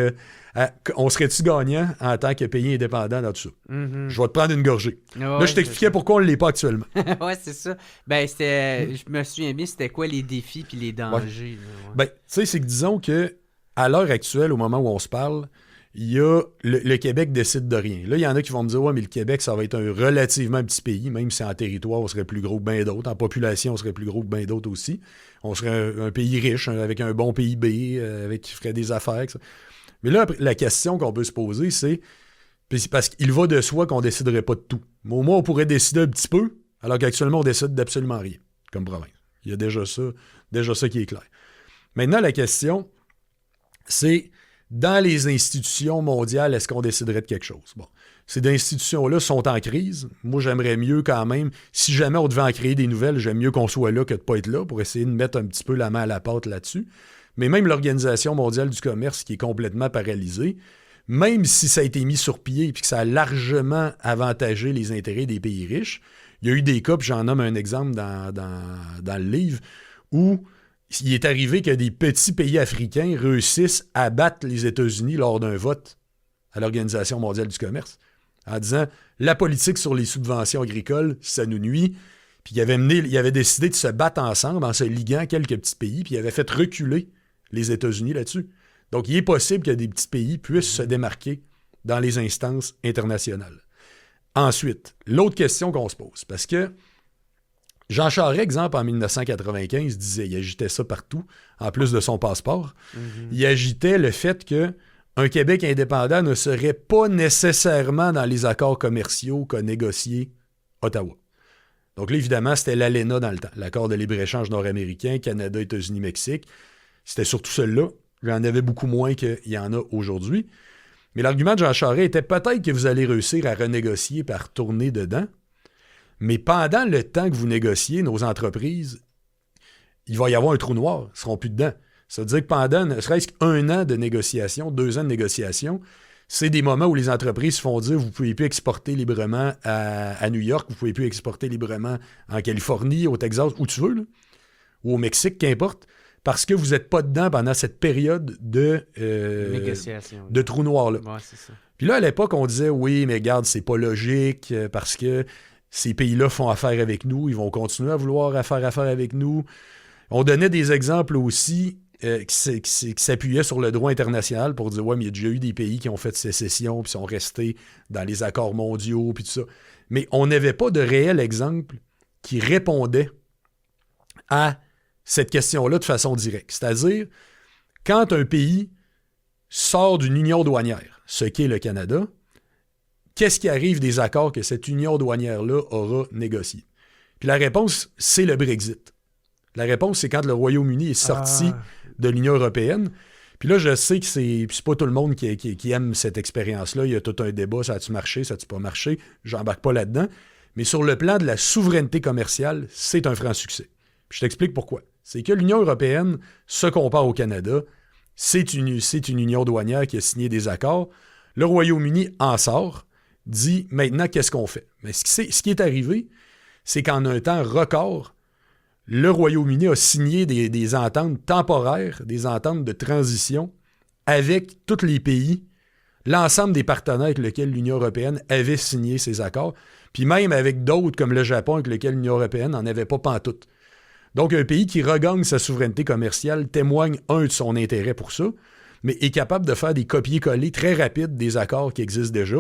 on serait-tu gagnant en tant que pays indépendant dans tout ça? Je vais te prendre une gorgée. Là, je t'expliquais pourquoi on ne l'est pas actuellement. Ouais, c'est ça. Ben, je me souviens bien, c'était quoi les défis puis les dangers. Ouais. Ben, tu sais, c'est que disons que à l'heure actuelle, au moment où on se parle, il y a le Québec décide de rien. Là, il y en a qui vont me dire « Ouais, mais le Québec, ça va être un relativement petit pays, même si en territoire, on serait plus gros que bien d'autres. En population, on serait plus gros que bien d'autres aussi. On serait un pays riche, avec un bon PIB, qui ferait des affaires. » Mais là, la question qu'on peut se poser, c'est parce qu'il va de soi qu'on ne déciderait pas de tout. Mais au moins, on pourrait décider un petit peu, alors qu'actuellement, on décide d'absolument rien, comme province. Il y a déjà ça qui est clair. Maintenant, la question, c'est... Dans les institutions mondiales, est-ce qu'on déciderait de quelque chose? Bon, ces institutions-là sont en crise. Moi, j'aimerais mieux quand même, si jamais on devait en créer des nouvelles, j'aime mieux qu'on soit là que de ne pas être là pour essayer de mettre un petit peu la main à la pâte là-dessus. Mais même l'Organisation mondiale du commerce qui est complètement paralysée, même si ça a été mis sur pied et que ça a largement avantagé les intérêts des pays riches, il y a eu des cas, puis j'en nomme un exemple dans le livre, où il est arrivé que des petits pays africains réussissent à battre les États-Unis lors d'un vote à l'Organisation mondiale du commerce, en disant la politique sur les subventions agricoles, ça nous nuit. Puis il avait décidé de se battre ensemble en se liguant quelques petits pays, puis il avait fait reculer les États-Unis là-dessus. Donc, il est possible que des petits pays puissent se démarquer dans les instances internationales. Ensuite, l'autre question qu'on se pose, parce que Jean Charest, exemple, en 1995, disait, il agitait ça partout, en plus de son passeport, il agitait le fait qu'un Québec indépendant ne serait pas nécessairement dans les accords commerciaux qu'a négocié Ottawa. Donc là, évidemment, c'était l'ALENA dans le temps, l'accord de libre-échange nord-américain, Canada, États-Unis, Mexique. C'était surtout celui-là. Il y en avait beaucoup moins qu'il y en a aujourd'hui. Mais l'argument de Jean Charest était peut-être que vous allez réussir à renégocier et à retourner dedans. Mais pendant le temps que vous négociez, nos entreprises, il va y avoir un trou noir. Ils ne seront plus dedans. Ça veut dire que pendant ne serait-ce qu'un an de négociation, 2 ans de négociation, c'est des moments où les entreprises se font dire vous ne pouvez plus exporter librement à New York, vous ne pouvez plus exporter librement en Californie, au Texas, où tu veux, là, ou au Mexique, qu'importe, parce que vous n'êtes pas dedans pendant cette période de négociation, de trou noir-là. Ouais, c'est ça. Puis là, à l'époque, on disait oui, mais regarde, c'est pas logique parce que ces pays-là font affaire avec nous, ils vont continuer à vouloir faire affaire avec nous. On donnait des exemples aussi qui s'appuyaient sur le droit international pour dire ouais, mais il y a déjà eu des pays qui ont fait sécession puis sont restés dans les accords mondiaux puis tout ça. Mais on n'avait pas de réel exemple qui répondait à cette question-là de façon directe. C'est-à-dire, quand un pays sort d'une union douanière, ce qu'est le Canada, qu'est-ce qui arrive des accords que cette union douanière-là aura négociés? Puis la réponse, c'est le Brexit. La réponse, c'est quand le Royaume-Uni est sorti de l'Union européenne. Puis là, je sais que c'est pas tout le monde qui aime cette expérience-là. Il y a tout un débat, ça a-tu marché, ça a-tu pas marché? J'embarque pas là-dedans. Mais sur le plan de la souveraineté commerciale, c'est un franc succès. Puis je t'explique pourquoi. C'est que l'Union européenne se compare au Canada. C'est une union douanière qui a signé des accords. Le Royaume-Uni en sort, dit maintenant qu'est-ce qu'on fait? Mais ce qui est arrivé, c'est qu'en un temps record, le Royaume-Uni a signé des ententes temporaires, des ententes de transition avec tous les pays, l'ensemble des partenaires avec lesquels l'Union européenne avait signé ces accords, puis même avec d'autres comme le Japon avec lesquels l'Union européenne n'en avait pas pantoute. Donc un pays qui regagne sa souveraineté commerciale témoigne, de son intérêt pour ça, mais est capable de faire des copier-coller très rapides des accords qui existent déjà,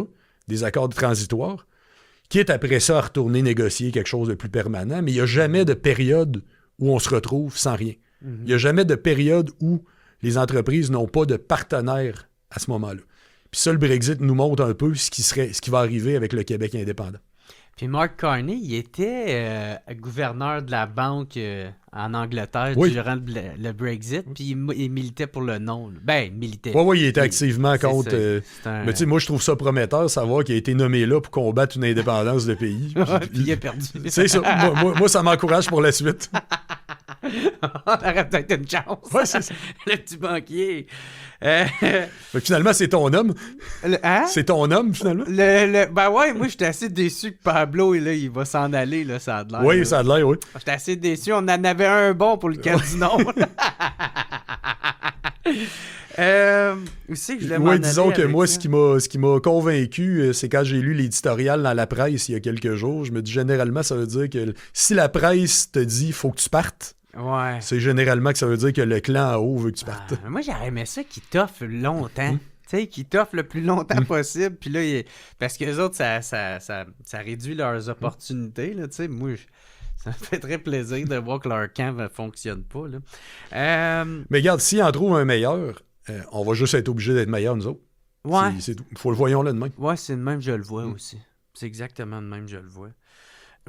des accords transitoires, quitte après ça à retourner négocier quelque chose de plus permanent, mais il n'y a jamais de période où on se retrouve sans rien. Il n'y a jamais de période où les entreprises n'ont pas de partenaires à ce moment-là. Puis ça, le Brexit nous montre un peu ce qui va arriver avec le Québec indépendant. Puis Mark Carney, il était gouverneur de la banque en Angleterre durant le Brexit, puis il militait pour le non. Ben, militait. Oui, il était activement contre... Mais tu sais, moi, je trouve ça prometteur, savoir qu'il a été nommé là pour combattre une indépendance de pays. Puis il a perdu. C'est ça. Moi, ça m'encourage pour la suite. On aurait peut-être une chance. Ouais, c'est ça. Le petit banquier. Finalement, c'est ton homme. Hein? C'est ton homme, finalement. Ben ouais, moi, j'étais assez déçu que Pablo, là, il va s'en aller, là, ça a l'air. Oui, ça a l'air, oui. J'étais assez déçu. On en avait un bon pour le casino. Où c'est que je voulais m'en aller disons que moi, ça? ce qui m'a convaincu, c'est quand j'ai lu l'éditorial dans la presse il y a quelques jours. Je me dis, généralement, ça veut dire que si la presse te dit « faut que tu partes », ouais. C'est généralement que ça veut dire que le clan en haut veut que tu partes. Moi, j'aurais aimé ça qui t'offre longtemps. Tu sais, qui t'offre le plus longtemps possible. Puis là, parce que les autres, ça réduit leurs opportunités. Là, tu sais, moi, ça me fait très plaisir de voir que leur camp ne fonctionne pas. Là. Mais regarde, s'ils en trouvent un meilleur, on va juste être obligé d'être meilleurs, nous autres. Ouais. C'est tout. Faut le voyons là de même. Ouais, c'est de même, je le vois aussi. C'est exactement de même, je le vois.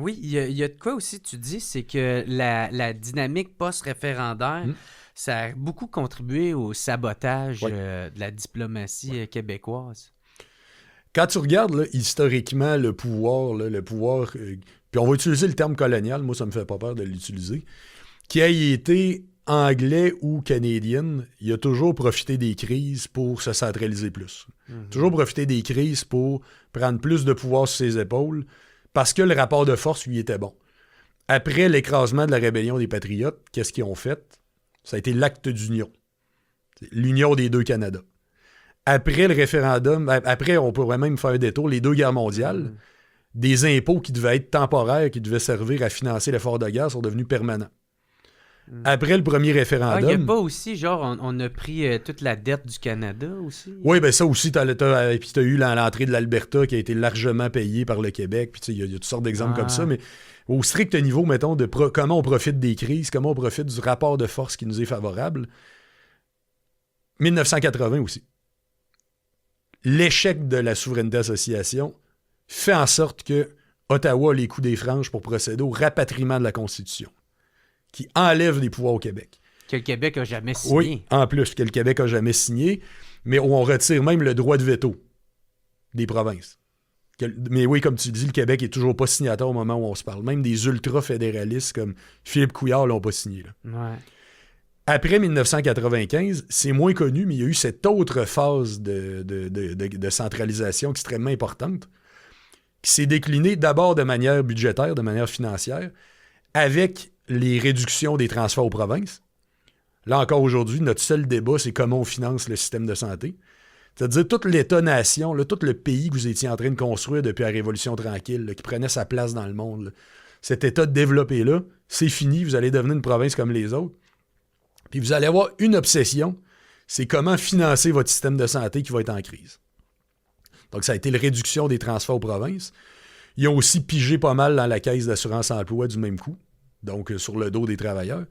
Oui, il y a de quoi aussi, tu dis, c'est que la dynamique post-référendaire, ça a beaucoup contribué au sabotage de la diplomatie québécoise. Quand tu regardes là, historiquement le pouvoir, puis on va utiliser le terme colonial, moi ça me fait pas peur de l'utiliser, qui a été anglais ou canadien, il a toujours profité des crises pour se centraliser plus. Toujours profité des crises pour prendre plus de pouvoir sur ses épaules, parce que le rapport de force, lui, était bon. Après l'écrasement de la rébellion des Patriotes, qu'est-ce qu'ils ont fait? Ça a été l'acte d'union. L'union des deux Canada. Après le référendum, après, on pourrait même faire un détour, les deux guerres mondiales, des impôts qui devaient être temporaires, qui devaient servir à financer l'effort de guerre, sont devenus permanents. Après le premier référendum... Il n'y a pas aussi, genre, on a pris toute la dette du Canada aussi? Oui, bien ça aussi, puis t'as eu l'entrée de l'Alberta qui a été largement payée par le Québec, puis il y a toutes sortes d'exemples comme ça, mais au strict niveau, mettons, de comment on profite des crises, comment on profite du rapport de force qui nous est favorable, 1980 aussi. L'échec de la souveraineté association fait en sorte que Ottawa a les coups des franges pour procéder au rapatriement de la Constitution, qui enlève les pouvoirs au Québec. Que le Québec n'a jamais signé. Oui, en plus, que le Québec n'a jamais signé, mais on retire même le droit de veto des provinces. Mais oui, comme tu dis, le Québec est toujours pas signataire au moment où on se parle. Même des ultra-fédéralistes comme Philippe Couillard l'ont pas signé. Là. Ouais. Après 1995, c'est moins connu, mais il y a eu cette autre phase de centralisation extrêmement importante qui s'est déclinée d'abord de manière budgétaire, de manière financière, avec les réductions des transferts aux provinces. Là encore aujourd'hui, notre seul débat, c'est comment on finance le système de santé. C'est-à-dire toute l'État-nation, là, tout le pays que vous étiez en train de construire depuis la Révolution tranquille, là, qui prenait sa place dans le monde, là. Cet État développé-là, c'est fini, vous allez devenir une province comme les autres. Puis vous allez avoir une obsession, c'est comment financer votre système de santé qui va être en crise. Donc ça a été la réduction des transferts aux provinces. Ils ont aussi pigé pas mal dans la caisse d'assurance-emploi du même coup, donc sur le dos des travailleurs.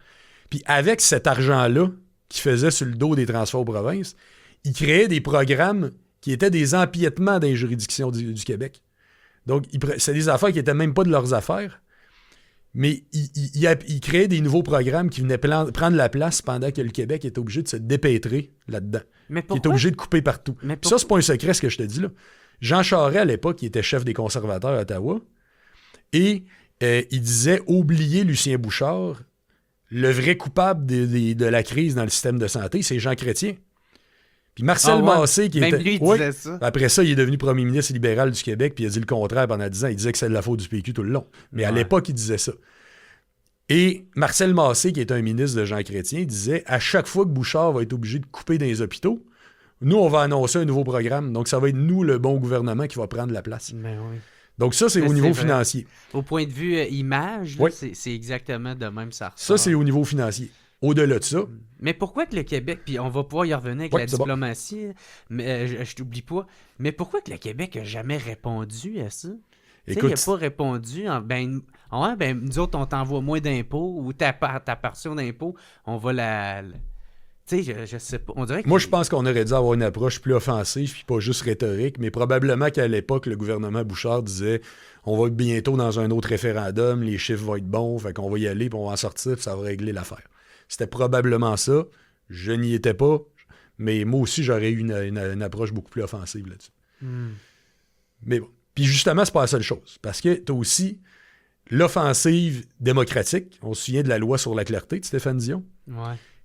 Puis avec cet argent-là qu'ils faisaient sur le dos des transferts aux provinces, ils créaient des programmes qui étaient des empiètements dans les juridictions du Québec. Donc, c'est des affaires qui n'étaient même pas de leurs affaires, mais ils créaient des nouveaux programmes qui venaient prendre la place pendant que le Québec était obligé de se dépêtrer là-dedans. Mais pourquoi? Il était obligé de couper partout. Ça, c'est pas un secret, ce que je te dis là. Jean Charest, à l'époque, il était chef des conservateurs à Ottawa, et il disait « Oubliez Lucien Bouchard, le vrai coupable de la crise dans le système de santé, c'est Jean Chrétien. » Puis Marcel Massé, qui même était... lui, il oui, disait ça. Après ça, il est devenu premier ministre libéral du Québec, puis il a dit le contraire pendant 10 ans. Il disait que c'est de la faute du PQ tout le long. Mais à l'époque, il disait ça. Et Marcel Massé, qui est un ministre de Jean Chrétien, disait à chaque fois que Bouchard va être obligé de couper dans les hôpitaux, nous, on va annoncer un nouveau programme. Donc, ça va être nous, le bon gouvernement, qui va prendre la place. Ben oui. Donc, ça, c'est au niveau financier. Au point de vue image, là, c'est exactement de même ça ressort. Ça, c'est au niveau financier. Au-delà de ça... Mais pourquoi que le Québec, puis on va pouvoir y revenir avec la diplomatie, mais je t'oublie pas, mais pourquoi que le Québec a jamais répondu à ça? Écoute, il n'a pas répondu en nous autres, on t'envoie moins d'impôts ou ta portion d'impôts, on va la... Tu sais, je sais pas. On dirait que... Moi, je pense qu'on aurait dû avoir une approche plus offensive puis pas juste rhétorique, mais probablement qu'à l'époque, le gouvernement Bouchard disait on va être bientôt dans un autre référendum, les chiffres vont être bons, fait qu'on va y aller puis on va en sortir puis ça va régler l'affaire. C'était probablement ça. Je n'y étais pas, mais moi aussi, j'aurais eu une approche beaucoup plus offensive là-dessus. Mais bon. Puis justement, c'est pas la seule chose, parce que tu as aussi l'offensive démocratique. On se souvient de la loi sur la clarté de Stéphane Dion,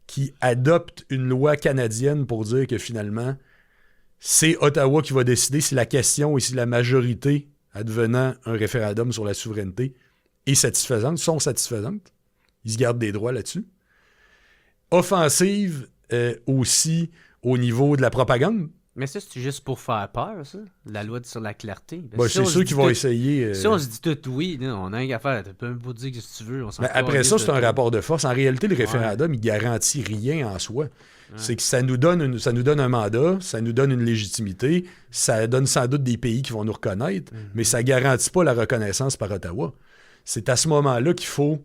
qui adopte une loi canadienne pour dire que finalement, c'est Ottawa qui va décider si la question et si la majorité advenant un référendum sur la souveraineté est satisfaisante, sont satisfaisantes. Ils se gardent des droits là-dessus. Offensive aussi au niveau de la propagande. Mais ça, c'est juste pour faire peur, ça, la loi sur la clarté. C'est sûr qu'ils vont essayer... Si on se dit tout oui, on n'a rien qu'à faire. Tu peux même pas dire ce que tu veux. Après ça, c'est un rapport de force. En réalité, le référendum, il garantit rien en soi. C'est que ça nous donne un mandat, ça nous donne une légitimité, ça donne sans doute des pays qui vont nous reconnaître, mais ça garantit pas la reconnaissance par Ottawa. C'est à ce moment-là qu'il faut...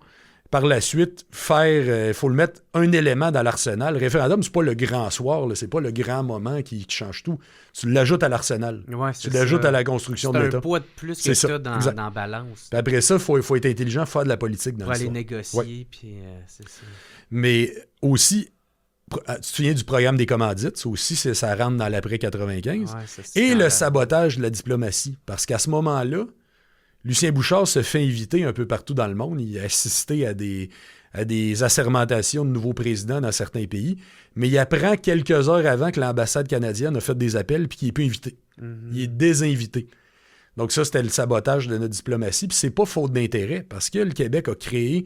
Par la suite, il faut le mettre un élément dans l'arsenal. Le référendum, c'est pas le grand soir, là, c'est pas le grand moment qui change tout. Tu l'ajoutes à l'arsenal. Tu l'ajoutes à la construction de l'État. C'est un poids de plus que ça dans la balance. Puis après ça, il faut être intelligent, faire de la politique dans ça. Faut aller négocier, puis c'est ça. Mais aussi, tu te souviens du programme des commandites, ça aussi, ça rentre dans l'après-95. Et le sabotage de la diplomatie. Parce qu'à ce moment-là, Lucien Bouchard se fait inviter un peu partout dans le monde. Il a assisté à des assermentations de nouveaux présidents dans certains pays, mais il apprend quelques heures avant que l'ambassade canadienne a fait des appels puis qu'il n'est plus invité. Il est désinvité. Donc ça, c'était le sabotage de notre diplomatie. Puis c'est pas faute d'intérêt, parce que le Québec a créé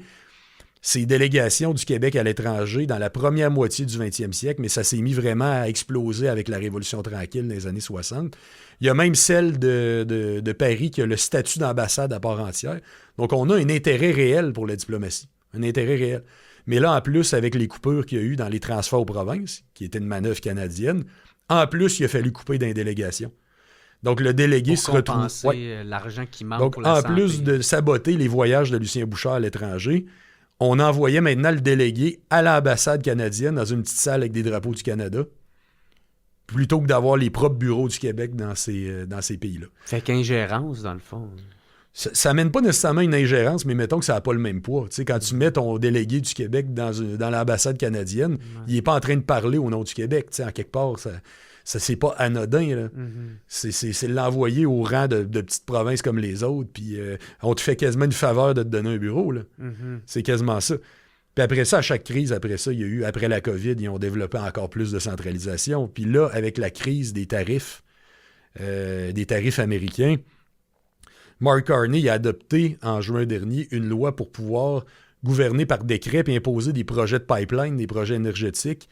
ses délégations du Québec à l'étranger dans la première moitié du 20e siècle, mais ça s'est mis vraiment à exploser avec la Révolution tranquille dans les années 60. Il y a même celle de Paris qui a le statut d'ambassade à part entière. Donc, on a un intérêt réel pour la diplomatie. Un intérêt réel. Mais là, en plus, avec les coupures qu'il y a eu dans les transferts aux provinces, qui était une manœuvre canadienne, en plus, il a fallu couper dans les délégations. Donc, le délégué se retrouve... l'argent qui manque donc, pour la santé. En plus de saboter les voyages de Lucien Bouchard à l'étranger, on envoyait maintenant le délégué à l'ambassade canadienne dans une petite salle avec des drapeaux du Canada, plutôt que d'avoir les propres bureaux du Québec dans ces pays-là. Fait qu'ingérence, dans le fond. Ça amène pas nécessairement une ingérence, mais mettons que ça n'a pas le même poids. Tu sais, quand tu mets ton délégué du Québec dans l'ambassade canadienne, il n'est pas en train de parler au nom du Québec. Tu sais, en quelque part, ça c'est pas anodin. Là. C'est l'envoyer au rang de petites provinces comme les autres, puis on te fait quasiment une faveur de te donner un bureau. Là. C'est quasiment ça. Puis après ça, à chaque crise, il y a eu, après la COVID, ils ont développé encore plus de centralisation. Puis là, avec la crise des tarifs américains, Mark Carney a adopté en juin dernier une loi pour pouvoir gouverner par décret et imposer des projets de pipeline, des projets énergétiques,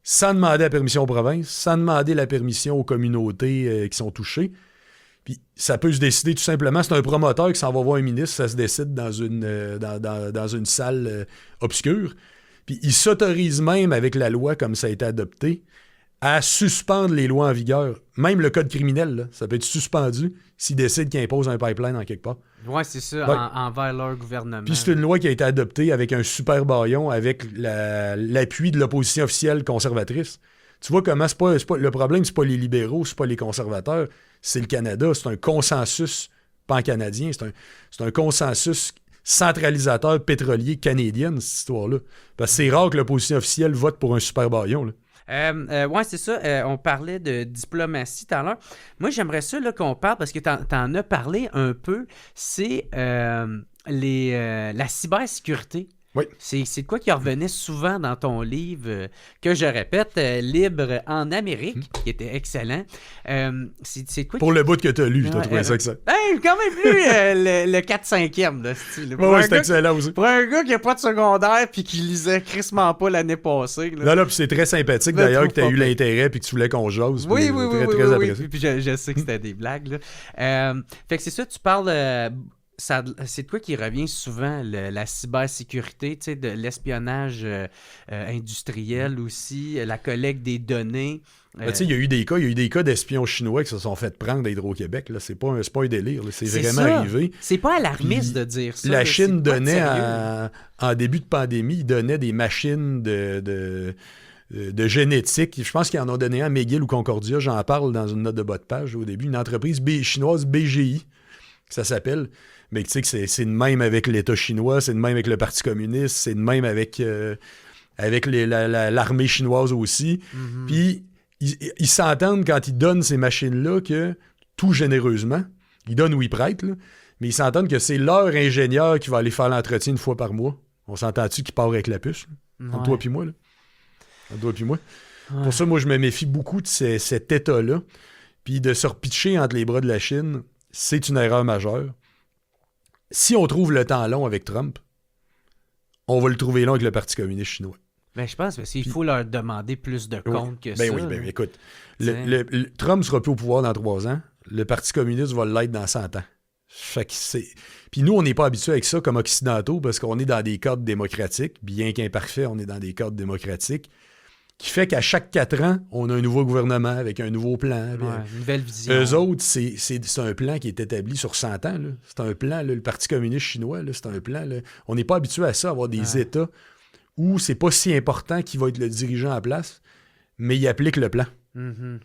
sans demander la permission aux provinces, sans demander la permission aux communautés qui sont touchées. Puis ça peut se décider tout simplement. C'est un promoteur qui s'en va voir un ministre, ça se décide dans une salle obscure. Puis il s'autorise même avec la loi, comme ça a été adopté, à suspendre les lois en vigueur. Même le code criminel, là, ça peut être suspendu s'ils décident qu'ils imposent un pipeline en quelque part. Oui, c'est ça, envers leur gouvernement. Puis c'est une loi qui a été adoptée avec un super bâillon, avec l'appui de l'opposition officielle conservatrice. Tu vois comment le problème, c'est pas les libéraux, c'est pas les conservateurs, c'est le Canada. C'est un consensus pan-canadien, c'est un consensus centralisateur pétrolier canadien, cette histoire-là. Parce que c'est rare que l'opposition officielle vote pour un super bâillon, là. Oui, c'est ça. On parlait de diplomatie tout à l'heure. Moi, j'aimerais ça là, qu'on parle, parce que tu en as parlé un peu, c'est la cybersécurité. Oui. C'est quoi qui revenait souvent dans ton livre, que je répète, Libre en Amérique, qui était excellent. C'est quoi pour le bout que tu as lu, tu as trouvé ça que ça. J'ai quand même lu le 4-5e. Oui, c'est excellent aussi. Pour un gars qui n'a pas de secondaire puis qui lisait crissement pas l'année passée. Là. Non, puis c'est très sympathique d'ailleurs que tu as eu l'intérêt puis que tu voulais qu'on jase. Oui, très apprécié. Puis je sais que c'était des blagues. Là. Fait que c'est ça, tu parles... c'est quoi qui revient souvent, la cybersécurité, tu sais, de l'espionnage industriel aussi, la collecte des données. Tu sais, il y a eu des cas d'espions chinois qui se sont fait prendre à Hydro-Québec. Là. C'est pas un délire. Là. C'est vraiment ça. Arrivé. C'est pas alarmiste de dire ça. La Chine donnait, en début de pandémie, il donnait des machines de génétique. Je pense qu'ils en ont donné un à McGill ou Concordia. J'en parle dans une note de bas de page au début. Une entreprise chinoise, BGI, ça s'appelle. Mais tu sais que c'est de même avec l'État chinois, c'est de même avec le Parti communiste, c'est de même avec l'armée chinoise aussi. Mm-hmm. Puis, ils s'entendent quand ils donnent ces machines-là que, tout généreusement, ils donnent ou ils prêtent, là, mais ils s'entendent que c'est leur ingénieur qui va aller faire l'entretien une fois par mois. On s'entend-tu qu'il part avec la puce? Entre toi puis moi, là. Entre toi puis moi. Ouais. Pour ça, moi, je me méfie beaucoup de cet État-là. Puis de se repitcher entre les bras de la Chine, c'est une erreur majeure. Si on trouve le temps long avec Trump, on va le trouver long avec le Parti communiste chinois. Ben, je pense qu'il faut leur demander plus de comptes que ça. Oui, écoute, Trump ne sera plus au pouvoir dans 3 ans. Le Parti communiste va l'être dans 100 ans. Fait que puis nous, on n'est pas habitués avec ça comme occidentaux parce qu'on est dans des cadres démocratiques. Bien qu'imparfaits, on est dans des cadres démocratiques. Qui fait qu'à chaque 4 ans, on a un nouveau gouvernement avec un nouveau plan. Une nouvelle vision. Eux autres, c'est un plan qui est établi sur 100 ans. Là. C'est un plan, là, le Parti communiste chinois, là, c'est un plan. Là. On n'est pas habitué à ça, avoir des États où c'est pas si important qui va être le dirigeant en place, mais il applique le plan. Mm-hmm.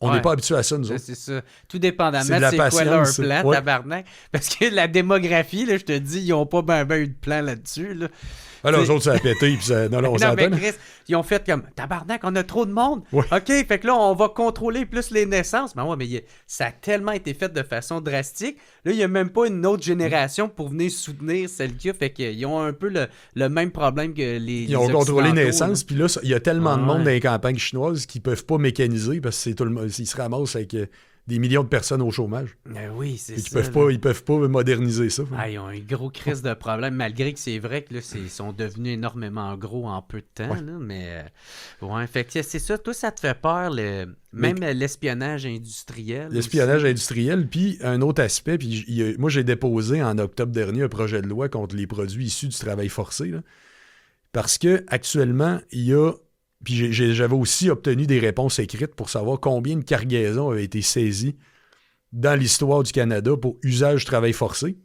On n'est pas habitué à ça, nous autres. C'est ça. Tout dépendamment c'est quoi leur plan, tabarnak. Parce que la démographie, là, je te dis, ils n'ont pas ben eu de plan là-dessus. Là. Alors, eux autres, ça a pété. Puis ça... Non, on s'entend. Chris, ils ont fait comme tabarnak, on a trop de monde. Ouais. OK, fait que là, on va contrôler plus les naissances. Mais ouais, mais ça a tellement été fait de façon drastique. Là, il n'y a même pas une autre génération pour venir soutenir celle-là. Fait qu'ils ont un peu le même problème que les. Ils ont contrôlé les naissances. Puis là, il y a tellement de monde dans les campagnes chinoises qu'ils ne peuvent pas mécaniser parce que c'est tout le monde. Ils se ramassent avec des millions de personnes au chômage. Oui, c'est ça. Ils peuvent pas moderniser ça. Ils ont une grosse crise de problème, malgré que c'est vrai que là, ils sont devenus énormément gros en peu de temps. Ouais. Là, mais fait que c'est ça. Toi, ça te fait peur, même l'espionnage industriel. L'espionnage industriel, puis un autre aspect, puis moi, j'ai déposé en octobre dernier un projet de loi contre les produits issus du travail forcé. Là, parce que actuellement, il y a. Puis j'avais aussi obtenu des réponses écrites pour savoir combien de cargaisons avaient été saisies dans l'histoire du Canada pour usage du travail forcé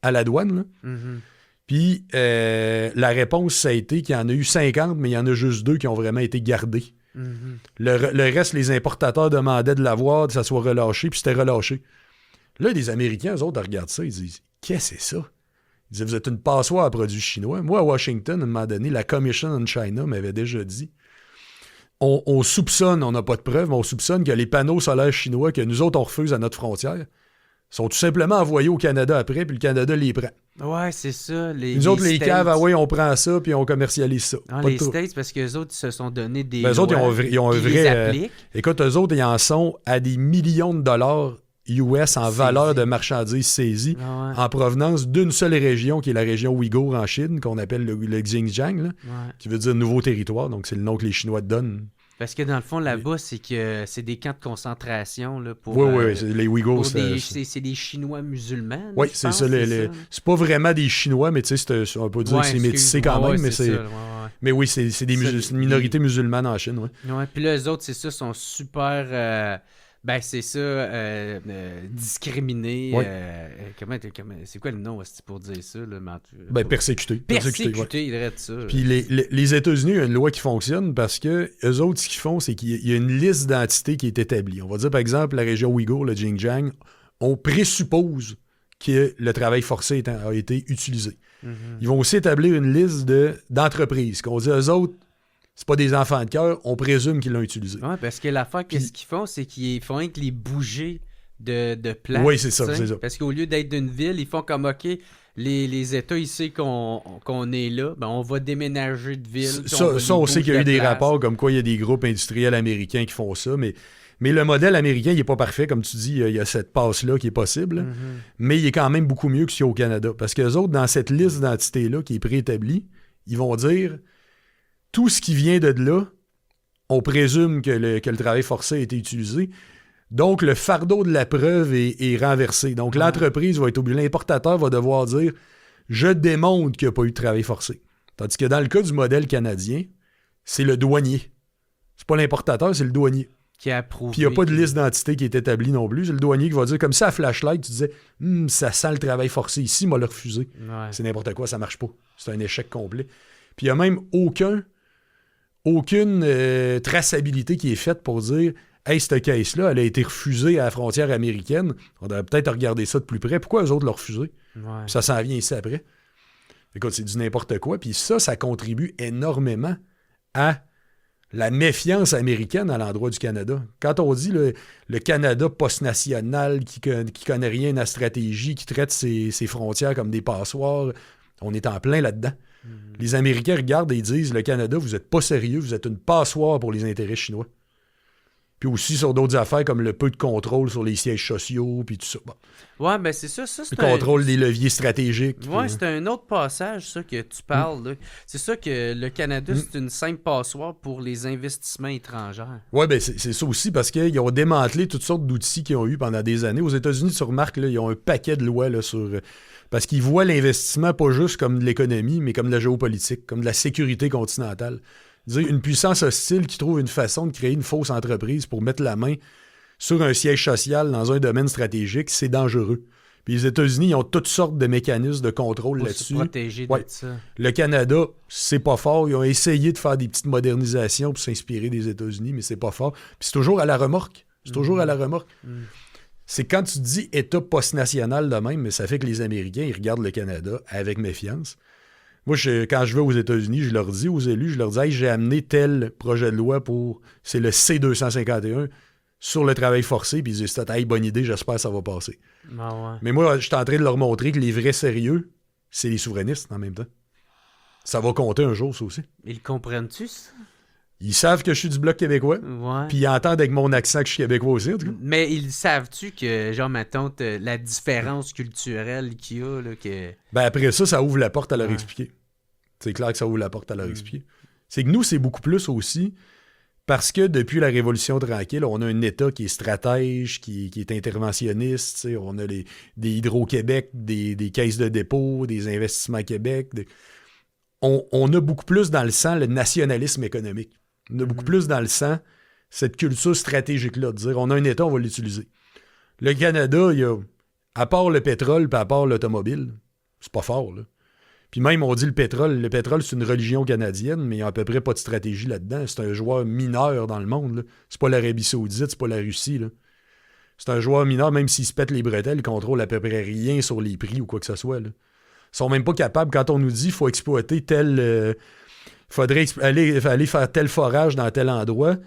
à la douane. Là. Mm-hmm. Puis la réponse, ça a été qu'il y en a eu 50, mais il y en a juste 2 qui ont vraiment été gardés. Mm-hmm. Le reste, les importateurs demandaient de l'avoir, que ça soit relâché, puis c'était relâché. Là, les Américains, eux autres, regardent ça, ils disent « Qu'est-ce que c'est ça? » Ils disent « Vous êtes une passoire à produits chinois. » Moi, à Washington, à un moment donné, la Commission on China m'avait déjà dit on soupçonne, on n'a pas de preuves, mais on soupçonne que les panneaux solaires chinois que nous autres, on refuse à notre frontière sont tout simplement envoyés au Canada après, puis le Canada les prend. Ouais, c'est ça. Nous autres, les caves, on prend ça, puis on commercialise ça. Non, les States, parce qu'eux autres, ils se sont donné des eux autres, ils ont un vrai... écoute, eux autres, ils en sont à des millions de dollars US en valeur de marchandises saisies en provenance d'une seule région, qui est la région Ouïghour en Chine, qu'on appelle le Xinjiang, là, qui veut dire nouveau territoire, donc c'est le nom que les Chinois donnent. Parce que dans le fond, là-bas, c'est que c'est des camps de concentration là, pour... Oui, les Ouïghours. C'est des Chinois musulmans. Oui, c'est ça. C'est pas vraiment des Chinois, mais tu sais, on peut dire que c'est métissé quand même, mais c'est... Mais oui, c'est une minorité musulmane en Chine, oui. Ouais, puis là, eux autres, c'est ça, sont super... c'est ça, discriminé. Oui. C'est quoi le nom pour dire ça? Là, persécuté. Persécuté, il dirait de ça. Puis les États-Unis, il y a une loi qui fonctionne parce que eux autres, ce qu'ils font, c'est qu'il y a une liste d'entités qui est établie. On va dire, par exemple, la région Ouïghour, le Xinjiang, on présuppose que le travail forcé a été utilisé. Mm-hmm. Ils vont aussi établir une liste d'entreprises. Qu'on dit, eux autres, c'est pas des enfants de cœur, on présume qu'ils l'ont utilisé. Oui, parce que l'affaire, qu'est-ce qu'ils font, c'est qu'ils font que les bouger de place. Oui, c'est ça. Parce qu'au lieu d'être d'une ville, ils font comme, OK, les États, ils savent qu'on est là, ben on va déménager de ville. On sait qu'il y a eu des rapports comme quoi il y a des groupes industriels américains qui font ça, mais le modèle américain, il n'est pas parfait. Comme tu dis, il y a cette passe-là qui est possible, mais il est quand même beaucoup mieux que celui au Canada. Parce qu'eux autres, dans cette liste d'entités-là qui est préétablie, ils vont dire... Tout ce qui vient de là, on présume que le travail forcé a été utilisé. Donc, le fardeau de la preuve est renversé. Donc, l'entreprise va être obligée, l'importateur va devoir dire « Je démontre qu'il n'y a pas eu de travail forcé ». Tandis que dans le cas du modèle canadien, c'est le douanier. C'est pas l'importateur, c'est le douanier. Qui a approuvé. Puis il n'y a pas de liste d'entité qui est établie non plus. C'est le douanier qui va dire, comme ça à Flashlight, tu disais « Ça sent le travail forcé ici, m'a le refusé. Ouais. » C'est n'importe quoi, ça marche pas. C'est un échec complet. Puis il n'y a même aucune traçabilité qui est faite pour dire « Hey, cette caisse-là, elle a été refusée à la frontière américaine. On devrait peut-être regarder ça de plus près. Pourquoi eux autres l'ont refusé? » Puis ça s'en vient ici après. Écoute, c'est du n'importe quoi. Puis ça contribue énormément à la méfiance américaine à l'endroit du Canada. Quand on dit le Canada post-national qui connaît rien à la stratégie, qui traite ses frontières comme des passoires, on est en plein là-dedans. Les Américains regardent et disent « Le Canada, vous n'êtes pas sérieux, vous êtes une passoire pour les intérêts chinois. » Puis aussi sur d'autres affaires comme le peu de contrôle sur les sièges sociaux, puis tout ça. Bon. Ouais, ben c'est ça. Le contrôle des leviers stratégiques. Ouais, c'est un autre passage, ça, que tu parles. Là. C'est ça que le Canada, c'est une simple passoire pour les investissements étrangers. Ouais, ben c'est ça aussi, parce qu'ils ont démantelé toutes sortes d'outils qu'ils ont eu pendant des années. Aux États-Unis, tu remarques, là, ils ont un paquet de lois là, sur... Parce qu'ils voient l'investissement pas juste comme de l'économie, mais comme de la géopolitique, comme de la sécurité continentale. Dire une puissance hostile qui trouve une façon de créer une fausse entreprise pour mettre la main sur un siège social dans un domaine stratégique, c'est dangereux. Puis les États-Unis, ils ont toutes sortes de mécanismes de contrôle pour là-dessus. Se protéger de ça. Le Canada, c'est pas fort. Ils ont essayé de faire des petites modernisations pour s'inspirer des États-Unis, mais c'est pas fort. Puis c'est toujours à la remorque. C'est quand tu dis État post-national de même, mais ça fait que les Américains, ils regardent le Canada avec méfiance. Moi, quand je vais aux États-Unis, je leur dis aux élus, hey, j'ai amené tel projet de loi c'est le C-251 sur le travail forcé, puis ils disent, hey, bonne idée, j'espère que ça va passer. Ah ouais. Mais moi, je suis en train de leur montrer que les vrais sérieux, c'est les souverainistes en même temps. Ça va compter un jour, ça aussi. Ils comprennent-tu ça? Ils savent que je suis du Bloc québécois, puis ils entendent avec mon accent que je suis québécois aussi, en tout cas. Mais ils savent-tu que, genre, mettons, la différence culturelle qu'il y a, là, que... Ben après ça ouvre la porte à leur expliquer. C'est clair que ça ouvre la porte à leur expliquer. C'est que nous, c'est beaucoup plus aussi parce que depuis la Révolution tranquille, on a un État qui est stratège, qui est interventionniste, on a des Hydro-Québec, des caisses de dépôt, des investissements Québec. On a beaucoup plus dans le sang le nationalisme économique. On a beaucoup plus dans le sang cette culture stratégique-là, de dire on a un État, on va l'utiliser. Le Canada, il y a, à part le pétrole et à part l'automobile, c'est pas fort, là. Puis même, on dit le pétrole, c'est une religion canadienne, mais il n'y a à peu près pas de stratégie là-dedans. C'est un joueur mineur dans le monde, là. C'est pas l'Arabie Saoudite, c'est pas la Russie, là. C'est un joueur mineur, même s'il se pète les bretelles, il contrôle à peu près rien sur les prix ou quoi que ce soit. Là. Ils sont même pas capables, quand on nous dit qu'il faut exploiter tel... faudrait aller faire tel forage dans tel endroit,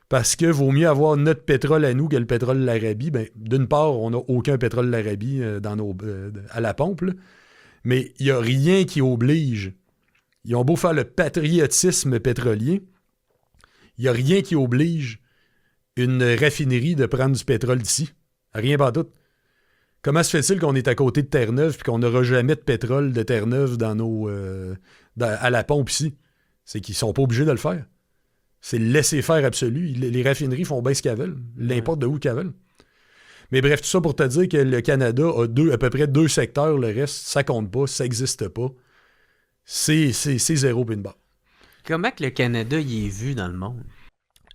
parce que vaut mieux avoir notre pétrole à nous que le pétrole de l'Arabie. Ben, d'une part, on n'a aucun pétrole de l'Arabie à la pompe, là. Mais il n'y a rien qui oblige. Ils ont beau faire le patriotisme pétrolier, il n'y a rien qui oblige une raffinerie de prendre du pétrole d'ici. Rien pas tout. Comment se fait-il qu'on est à côté de Terre-Neuve et qu'on n'aura jamais de pétrole de Terre-Neuve à la pompe ici? C'est qu'ils sont pas obligés de le faire. C'est le laisser-faire absolu. Les raffineries font bien ce qu'elles veulent. N'importe de où qu'elles veulent. Mais bref, tout ça pour te dire que le Canada a à peu près 2 secteurs. Le reste, ça compte pas, ça n'existe pas. C'est zéro puis une barre. Comment que le Canada y est vu dans le monde?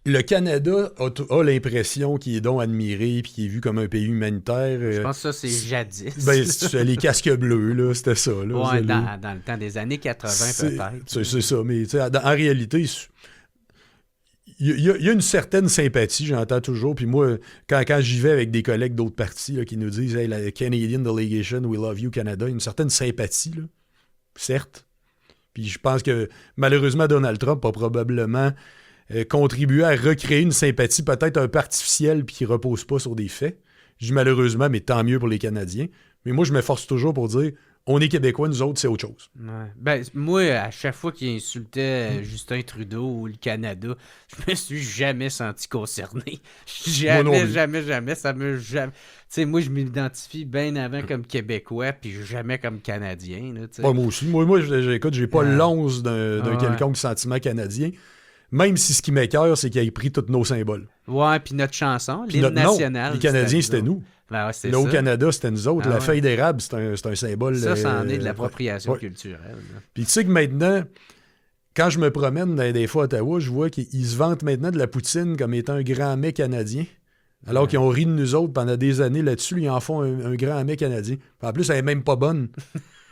Le Canada a l'impression qu'il est donc admiré et qu'il est vu comme un pays humanitaire. Je pense que ça, c'est jadis. Ben, c'est les casques bleus, là, c'était ça. Là, ouais, dans le temps des années 80, peut-être. C'est ça, mais en réalité, il y a une certaine sympathie, j'entends toujours. Puis moi, quand j'y vais avec des collègues d'autres partis là, qui nous disent hey, la Canadian Delegation, we love you, Canada, il y a une certaine sympathie, là, certes. Puis je pense que malheureusement, Donald Trump a probablement contribué à recréer une sympathie peut-être un peu artificielle puis qui repose pas sur des faits. Je dis malheureusement, mais tant mieux pour les Canadiens. Mais moi, je m'efforce toujours pour dire on est Québécois, nous autres, c'est autre chose. Ouais. Ben, moi, à chaque fois qu'il insultait Justin Trudeau ou le Canada, je me suis jamais senti concerné. Jamais. Ça me jamais. Tu sais, moi, je m'identifie bien avant comme Québécois, puis jamais comme Canadien. Là, ouais, moi aussi. Moi, j'écoute, j'ai pas l'once d'un quelconque sentiment canadien. Même si ce qui m'écœure, c'est qu'il a pris tous nos symboles. Ouais, puis notre chanson, l'hymne national. Les Canadiens, c'était nous. Ben ouais, là, au Canada, c'était nous autres. La feuille d'érable, c'est un symbole. Ça en est de l'appropriation culturelle. Puis tu sais que maintenant, quand je me promène des fois à Ottawa, je vois qu'ils se vantent maintenant de la poutine comme étant un grand mets canadien. Alors qu'ils ont ri de nous autres pendant des années là-dessus, ils en font un grand mets canadien. En plus, elle n'est même pas bonne.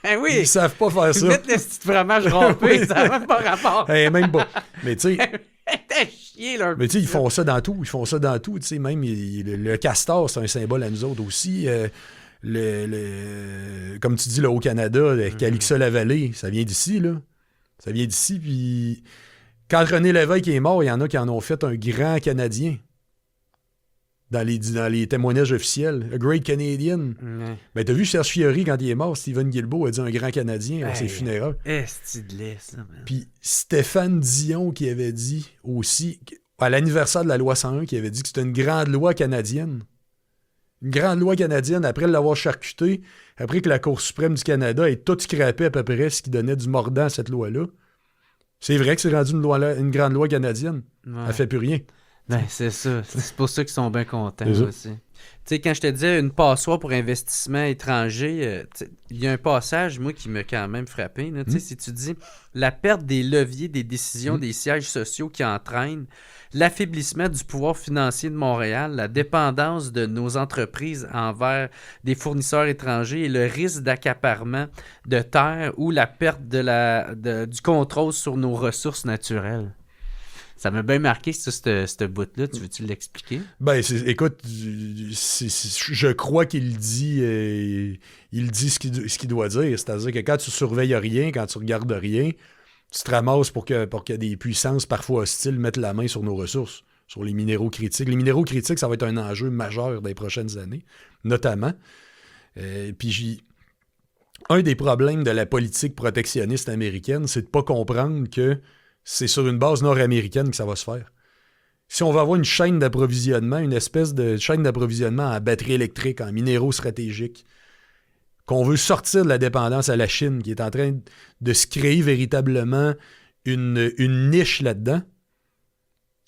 Oui. Ils savent pas faire ça. Ils mettent le petit fromage râpé, ça n'a même pas rapport. Même pas. Mais tu sais... T'as chier, leur... Mais tu sais, ils font ça dans tout. Tu sais, même le castor, c'est un symbole à nous autres aussi. Comme tu dis, là, au Canada, le Calixa-la-Vallée, ça vient d'ici, là. Ça vient d'ici, puis... Quand René Lévesque est mort, il y en a qui en ont fait un grand Canadien. Dans les témoignages officiels. A Great Canadian. Ben, t'as vu Serge Fiori, quand il est mort, Stephen Guilbeault a dit un grand Canadien à ses funérailles. C'est de laid, ça, man. Puis Stéphane Dion qui avait dit aussi, à l'anniversaire de la loi 101, qui avait dit que c'était une grande loi canadienne. Une grande loi canadienne, après l'avoir charcutée, après que la Cour suprême du Canada ait tout scrappé à peu près ce qui donnait du mordant à cette loi-là. C'est vrai que c'est rendu une grande loi canadienne. Ouais. Elle fait plus rien. Ben, c'est ça. C'est pour ça qu'ils sont bien contents aussi. Tu sais, quand je te disais une passoire pour investissement étranger, il y a un passage, moi, qui m'a quand même frappé. Là, si tu dis la perte des leviers des décisions des sièges sociaux qui entraînent l'affaiblissement du pouvoir financier de Montréal, la dépendance de nos entreprises envers des fournisseurs étrangers et le risque d'accaparement de terres ou la perte du contrôle sur nos ressources naturelles. Ça m'a bien marqué, ce bout-là. Tu veux-tu l'expliquer? Ben, écoute, je crois qu'il dit ce qu'il doit dire. C'est-à-dire que quand tu surveilles rien, quand tu regardes rien, tu te ramasses pour que des puissances parfois hostiles mettent la main sur nos ressources, sur les minéraux critiques. Les minéraux critiques, ça va être un enjeu majeur dans les prochaines années, notamment. Puis un des problèmes de la politique protectionniste américaine, c'est de ne pas comprendre que c'est sur une base nord-américaine que ça va se faire. Si on va avoir une chaîne d'approvisionnement, une espèce de chaîne d'approvisionnement en batterie électrique, en minéraux stratégiques, qu'on veut sortir de la dépendance à la Chine, qui est en train de se créer véritablement une niche là-dedans,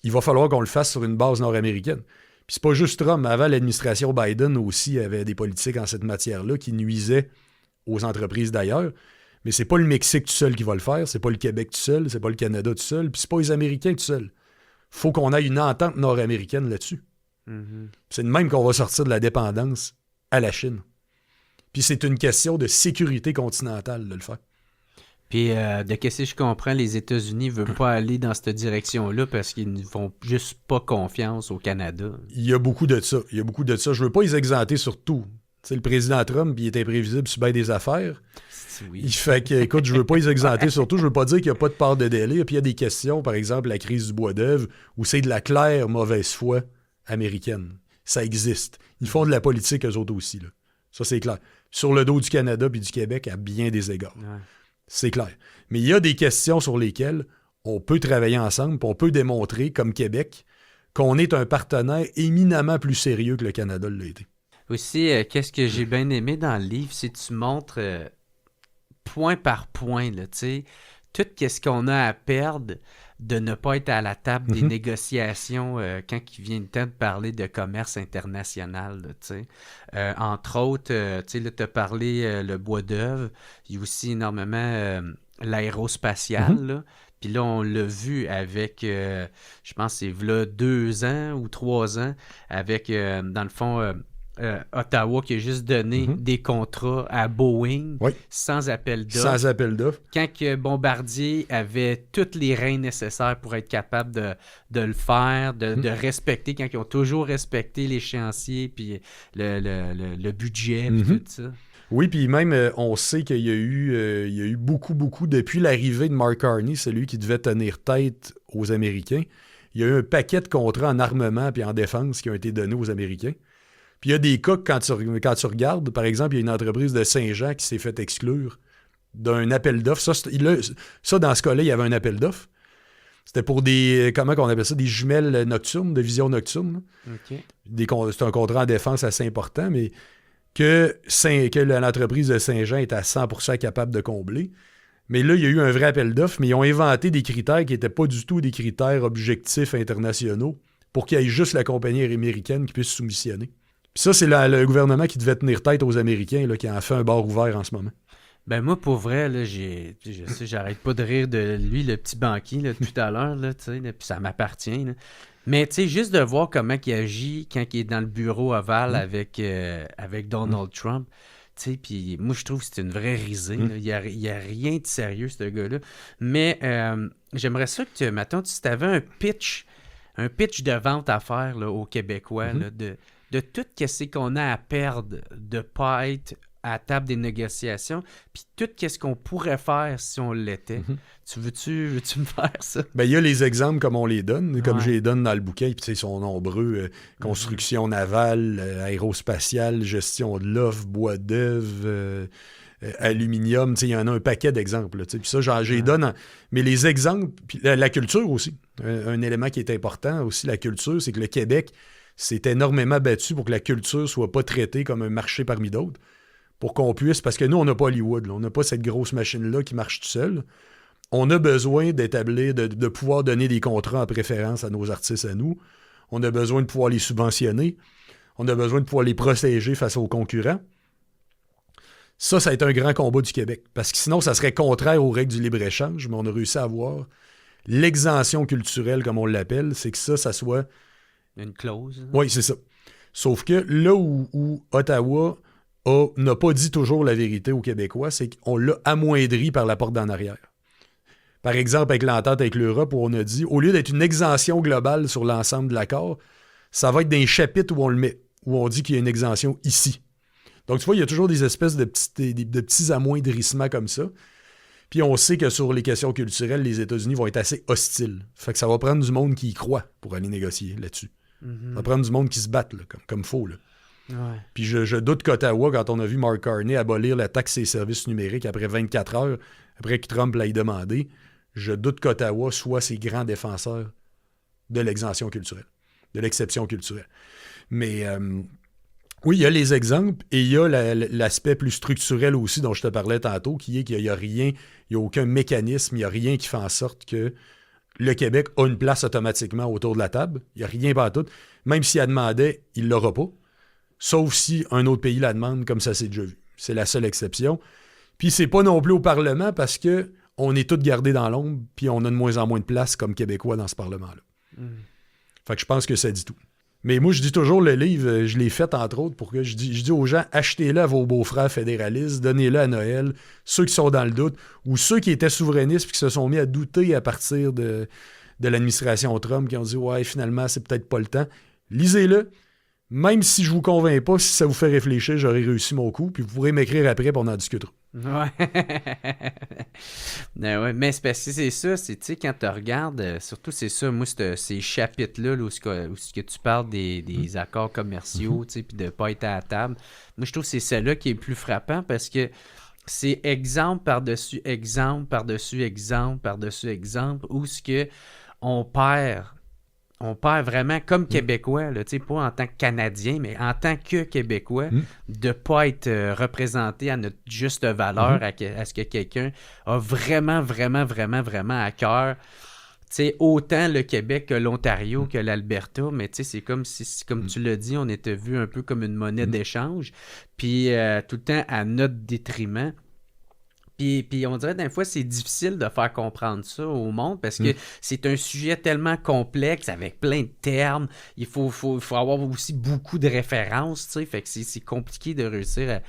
il va falloir qu'on le fasse sur une base nord-américaine. Puis c'est pas juste Trump. Avant, l'administration Biden aussi avait des politiques en cette matière-là qui nuisaient aux entreprises d'ailleurs. Mais c'est pas le Mexique tout seul qui va le faire, c'est pas le Québec tout seul, c'est pas le Canada tout seul, puis c'est pas les Américains tout seul. Faut qu'on ait une entente nord-américaine là-dessus. C'est de même qu'on va sortir de la dépendance à la Chine. Puis c'est une question de sécurité continentale de le faire. Puis, de qu'est-ce que je comprends, les États-Unis ne veulent pas aller dans cette direction-là parce qu'ils ne font juste pas confiance au Canada. Il y a beaucoup de ça. Je ne veux pas les exempter sur tout. Tu sais, le président Trump, il est imprévisible sur bien des affaires. Oui. Il fait que, écoute, je veux pas les exempter, surtout, je veux pas dire qu'il n'y a pas de part de délai. Puis il y a des questions, par exemple, la crise du bois d'œuvre, où c'est de la claire mauvaise foi américaine. Ça existe. Ils font de la politique, eux autres aussi. Là. Ça, c'est clair. Sur le dos du Canada puis du Québec, à bien des égards. Ouais. C'est clair. Mais il y a des questions sur lesquelles on peut travailler ensemble, puis on peut démontrer, comme Québec, qu'on est un partenaire éminemment plus sérieux que le Canada l'a été. Aussi, qu'est-ce que j'ai bien aimé dans le livre, c'est que tu montres point par point, là, tu sais, tout ce qu'on a à perdre de ne pas être à la table des négociations quand il vient le temps de parler de commerce international, là, tu sais. Entre autres, tu sais, là, tu as parlé le bois d'œuvre, il y a aussi énormément l'aérospatial, là. Puis là, on l'a vu avec, je pense, c'est là 2 ans ou 3 ans, avec, dans le fond, Ottawa qui a juste donné des contrats à Boeing sans appel d'offres. Sans appel d'offres. Quand que Bombardier avait toutes les reins nécessaires pour être capable de le faire, de respecter, quand ils ont toujours respecté l'échéancier, puis le budget, puis tout ça. Oui, puis même, on sait qu'il y a eu beaucoup, depuis l'arrivée de Mark Carney, celui qui devait tenir tête aux Américains. Il y a eu un paquet de contrats en armement puis en défense qui ont été donnés aux Américains. Puis il y a des cas que quand tu regardes, par exemple, il y a une entreprise de Saint-Jean qui s'est fait exclure d'un appel d'offres. Ça, dans ce cas-là, il y avait un appel d'offres. C'était pour des, comment on appelle ça, des jumelles nocturnes, de vision nocturne. Okay. C'est un contrat en défense assez important, mais que l'entreprise de Saint-Jean est à 100% capable de combler. Mais là, il y a eu un vrai appel d'offres, mais ils ont inventé des critères qui n'étaient pas du tout des critères objectifs internationaux pour qu'il y ait juste la compagnie américaine qui puisse soumissionner. Puis ça, c'est le gouvernement qui devait tenir tête aux Américains, là, qui en fait un bar ouvert en ce moment. Ben moi, pour vrai, là, j'arrête pas de rire de lui, le petit banquier, là, depuis tout à l'heure, là, puis ça m'appartient. Là. Mais tu sais, juste de voir comment il agit quand il est dans le bureau ovale avec Donald Trump, tu sais, puis moi, je trouve que c'est une vraie risée. Il y a rien de sérieux, ce gars-là. Mais j'aimerais ça que, mettons, si tu avais un pitch de vente à faire là, aux Québécois, là, de tout ce qu'on a à perdre de ne pas être à la table des négociations, puis tout ce qu'on pourrait faire si on l'était. Tu veux-tu me faire ça? Ben, il y a les exemples comme on les donne, comme je les donne dans le bouquin, puis ils sont nombreux. Construction navale, aérospatiale, gestion de l'offre, bois d'œuvre, aluminium, il y en a un paquet d'exemples. Puis ça, je les donne. Mais les exemples, puis la culture aussi, un élément qui est important aussi, la culture, c'est que le Québec s'est énormément battu pour que la culture soit pas traitée comme un marché parmi d'autres, pour qu'on puisse, parce que nous, on n'a pas Hollywood, là, on n'a pas cette grosse machine-là qui marche tout seul. On a besoin d'établir, de pouvoir donner des contrats en préférence à nos artistes à nous. On a besoin de pouvoir les subventionner. On a besoin de pouvoir les protéger face aux concurrents. Ça a été un grand combat du Québec, parce que sinon, ça serait contraire aux règles du libre-échange, mais on a réussi à avoir l'exemption culturelle, comme on l'appelle, c'est que ça soit... Une clause. Oui, c'est ça. Sauf que là où Ottawa n'a pas dit toujours la vérité aux Québécois, c'est qu'on l'a amoindri par la porte d'en arrière. Par exemple, avec l'entente avec l'Europe, où on a dit, au lieu d'être une exemption globale sur l'ensemble de l'accord, ça va être dans un chapitre où on le met, où on dit qu'il y a une exemption ici. Donc, tu vois, il y a toujours des espèces de petits amoindrissements comme ça. Puis on sait que sur les questions culturelles, les États-Unis vont être assez hostiles. Fait que ça va prendre du monde qui y croit pour aller négocier là-dessus. Ça va prendre du monde qui se batte, là, comme faut. Là. Ouais. Puis je doute qu'Ottawa, quand on a vu Mark Carney abolir la taxe sur les services numériques après 24 heures, après que Trump l'ait demandé, je doute qu'Ottawa soit ses grands défenseurs de l'exemption culturelle, de l'exception culturelle. Mais oui, il y a les exemples et il y a l'aspect plus structurel aussi dont je te parlais tantôt, qui est qu'il n'y a rien, il n'y a aucun mécanisme, il n'y a rien qui fait en sorte que le Québec a une place automatiquement autour de la table. Il n'y a rien partout. Même s'il la demandait, il ne l'aura pas. Sauf si un autre pays la demande, comme ça s'est déjà vu. C'est la seule exception. Puis c'est pas non plus au Parlement parce qu'on est tous gardés dans l'ombre puis on a de moins en moins de place comme Québécois dans ce Parlement-là. Fait que je pense que ça dit tout. Mais moi, je dis toujours, le livre, je l'ai fait, entre autres, pour que je dis aux gens, achetez-le à vos beaux-frères fédéralistes, donnez-le à Noël, ceux qui sont dans le doute, ou ceux qui étaient souverainistes et qui se sont mis à douter à partir de l'administration Trump, qui ont dit, ouais, finalement, c'est peut-être pas le temps. Lisez-le. Même si je vous convainc pas, si ça vous fait réfléchir, j'aurai réussi mon coup, puis vous pourrez m'écrire après, puis on en discutera. Ouais. Ouais, mais c'est ça, tu sais, quand tu regardes, surtout c'est ça, moi, ces chapitres-là, là, où ce que tu parles des accords commerciaux, tu sais, puis de pas être à la table, moi, je trouve que c'est celle-là qui est le plus frappant parce que c'est exemple par-dessus exemple, par-dessus exemple, par-dessus exemple, où ce que on perd vraiment comme Québécois, là, pas en tant que Canadien, mais en tant que Québécois, de ne pas être représenté à notre juste valeur, à ce que quelqu'un a vraiment, vraiment, vraiment, vraiment à cœur. Autant le Québec que l'Ontario, que l'Alberta, mais c'est comme si, comme tu l'as dit, on était vu un peu comme une monnaie d'échange, puis tout le temps à notre détriment. Puis on dirait des fois c'est difficile de faire comprendre ça au monde parce que c'est un sujet tellement complexe avec plein de termes. Il faut avoir aussi beaucoup de références, tu sais. Fait que c'est compliqué de réussir à...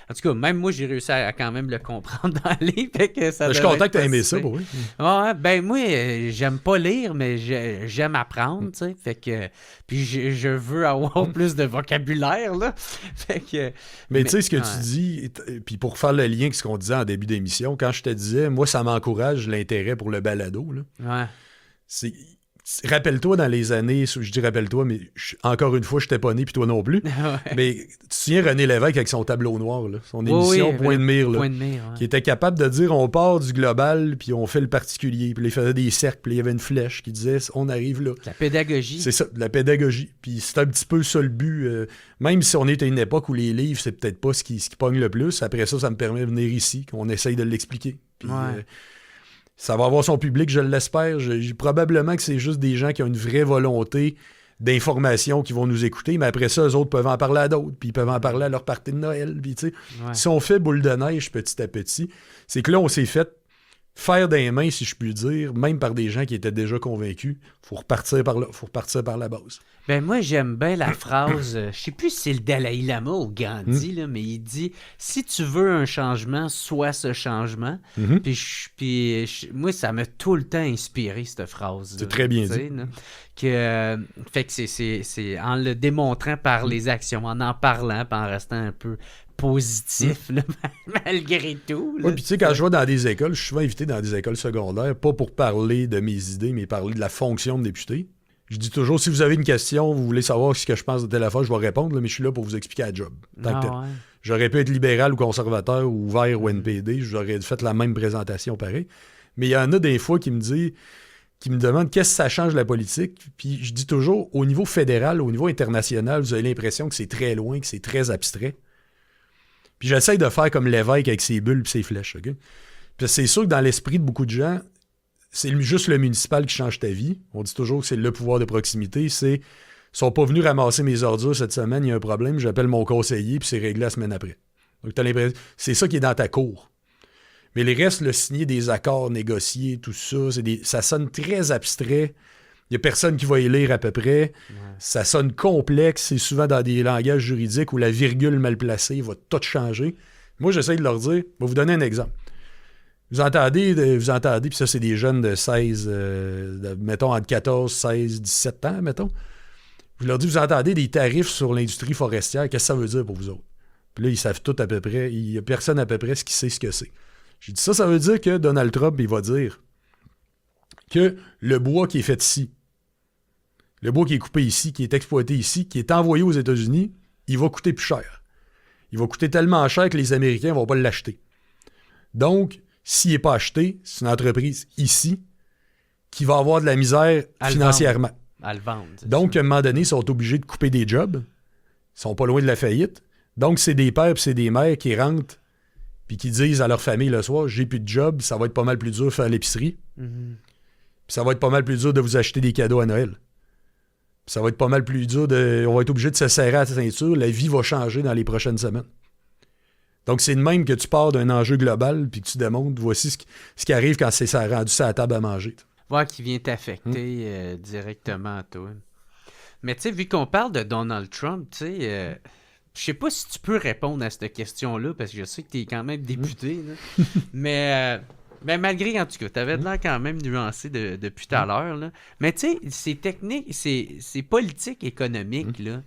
En tout cas, même moi, j'ai réussi à quand même le comprendre dans le livre. Fait que ça je suis content que tu aies aimé ça, pour oui. Ouais, ben moi, j'aime pas lire, mais j'aime apprendre, tu sais. Fait que... Puis je veux avoir plus de vocabulaire, là. Fait que... Mais tu sais, ce que tu dis, puis pour faire le lien avec ce qu'on disait en début d'émission, quand je te disais, moi, ça m'encourage l'intérêt pour le balado, là. Ouais. Rappelle-toi dans les années, je dis rappelle-toi, mais encore une fois, je t'ai pas né, puis toi non plus. Ouais. Mais tu te souviens René Lévesque avec son tableau noir, là, son émission Point de mire, là, qui était capable de dire on part du global, puis on fait le particulier. Puis il faisait des cercles, puis il y avait une flèche qui disait on arrive là. La pédagogie. C'est ça, de la pédagogie. Puis c'est un petit peu ça le but. Même si on est à une époque où les livres, c'est peut-être pas ce qui pogne le plus, après ça me permet de venir ici, qu'on essaye de l'expliquer. Puis, ça va avoir son public, je l'espère. Probablement que c'est juste des gens qui ont une vraie volonté d'information qui vont nous écouter, mais après ça, eux autres peuvent en parler à d'autres, puis ils peuvent en parler à leur party de Noël. Puis, si on fait boule de neige petit à petit, c'est que là, on s'est fait faire des mains, si je puis dire, même par des gens qui étaient déjà convaincus. Il faut repartir par là, faut repartir par la base. Ben moi, j'aime bien la phrase, je sais plus si c'est le Dalai Lama ou Gandhi, là, mais il dit « Si tu veux un changement, sois ce changement. » Puis moi, ça m'a tout le temps inspiré, cette phrase. C'est très bien dit. Là, fait que c'est en le démontrant par les actions, en parlant, puis en restant un peu positif, là, malgré tout. Oui, puis tu sais, quand je vais dans des écoles, je suis souvent invité dans des écoles secondaires, pas pour parler de mes idées, mais parler de la fonction de député. Je dis toujours, si vous avez une question, vous voulez savoir ce que je pense de telle affaire, je vais répondre, là, mais je suis là pour vous expliquer la job. J'aurais pu être libéral ou conservateur ou ouvert ou NPD, j'aurais fait la même présentation pareil. Mais il y en a des fois qui me demandent qu'est-ce que ça change la politique. Puis je dis toujours, au niveau fédéral, au niveau international, vous avez l'impression que c'est très loin, que c'est très abstrait. Puis j'essaye de faire comme l'évêque avec ses bulles et ses flèches. Okay? Puis c'est sûr que dans l'esprit de beaucoup de gens, c'est juste le municipal qui change ta vie. On dit toujours que c'est le pouvoir de proximité. Ils sont pas venus ramasser mes ordures cette semaine, il y a un problème, j'appelle mon conseiller, puis c'est réglé la semaine après. Donc t'as l'impression, c'est ça qui est dans ta cour. Mais les restes, le signer des accords négociés, tout ça, ça sonne très abstrait. Il n'y a personne qui va y lire à peu près. Ouais. Ça sonne complexe. C'est souvent dans des langages juridiques où la virgule mal placée va tout changer. Moi, j'essaie de leur dire, je vais vous donner un exemple. Vous entendez, puis ça, c'est des jeunes de 16, mettons, entre 14, 16, 17 ans, mettons. Vous leur dites, vous entendez des tarifs sur l'industrie forestière, qu'est-ce que ça veut dire pour vous autres? Puis là, ils savent tout à peu près, il n'y a personne à peu près qui sait ce que c'est. J'ai dit, ça veut dire que Donald Trump, il va dire que le bois qui est fait ici, le bois qui est coupé ici, qui est exploité ici, qui est envoyé aux États-Unis, il va coûter plus cher. Il va coûter tellement cher que les Américains ne vont pas l'acheter. Donc, s'il n'est pas acheté, c'est une entreprise ici qui va avoir de la misère financièrement. À le vendre. Donc, à un moment donné, ils sont obligés de couper des jobs. Ils sont pas loin de la faillite. Donc, c'est des pères et c'est des mères qui rentrent puis qui disent à leur famille le soir, j'ai plus de job, ça va être pas mal plus dur de faire l'épicerie. Puis ça va être pas mal plus dur de vous acheter des cadeaux à Noël. Puis ça va être pas mal plus dur on va être obligé de se serrer à la ceinture. La vie va changer dans les prochaines semaines. Donc, c'est de même que tu pars d'un enjeu global puis que tu démontres, voici ce qui arrive quand c'est rendu ça à la table à manger. Voir qui vient t'affecter directement à toi. Mais tu sais, vu qu'on parle de Donald Trump, tu sais, je sais pas si tu peux répondre à cette question-là, parce que je sais que tu es quand même député, là. Mais malgré, en tout cas, tu avais de l'air quand même nuancé depuis tout à l'heure, là. Mais tu sais, c'est technique, c'est politique économique, là.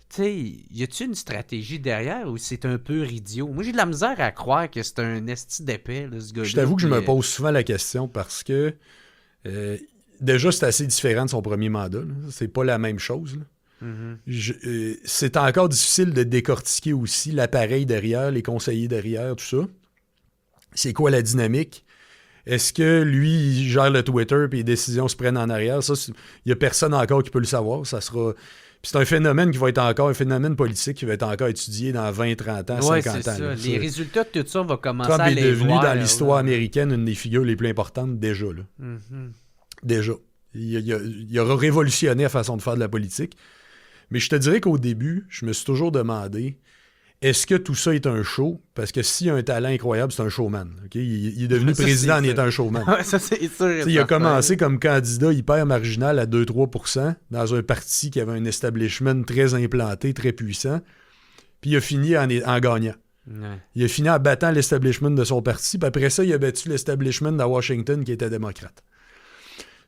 Tu sais, y a-tu une stratégie derrière ou c'est un peu idiot? Moi, j'ai de la misère à croire que c'est un esti d'épais, là, ce gars-là. Je t'avoue que je me pose souvent la question parce que déjà, c'est assez différent de son premier mandat. Là. C'est pas la même chose. Là. C'est encore difficile de décortiquer aussi l'appareil derrière, les conseillers derrière, tout ça. C'est quoi la dynamique? Est-ce que lui, il gère le Twitter et les décisions se prennent en arrière? Ça, il n'y a personne encore qui peut le savoir. Ça sera... Puis c'est un phénomène qui va être encore, un phénomène politique qui va être encore étudié dans 20, 30 ans, 50 ans. Ça. Là. Les résultats de tout ça, on va commencer Trump à les est devenu, voir, dans l'histoire américaine, une des figures les plus importantes déjà. Là. Déjà. Il aura révolutionné la façon de faire de la politique. Mais je te dirais qu'au début, je me suis toujours demandé, est-ce que tout ça est un show? Parce que s'il a un talent incroyable, c'est un showman. Okay? Il est devenu président en étant un showman. Ça, c'est sûr. Il a commencé comme candidat hyper marginal à 2-3% dans un parti qui avait un establishment très implanté, très puissant. Puis il a fini en gagnant. Ouais. Il a fini en battant l'establishment de son parti. Puis après ça, il a battu l'establishment à Washington qui était démocrate.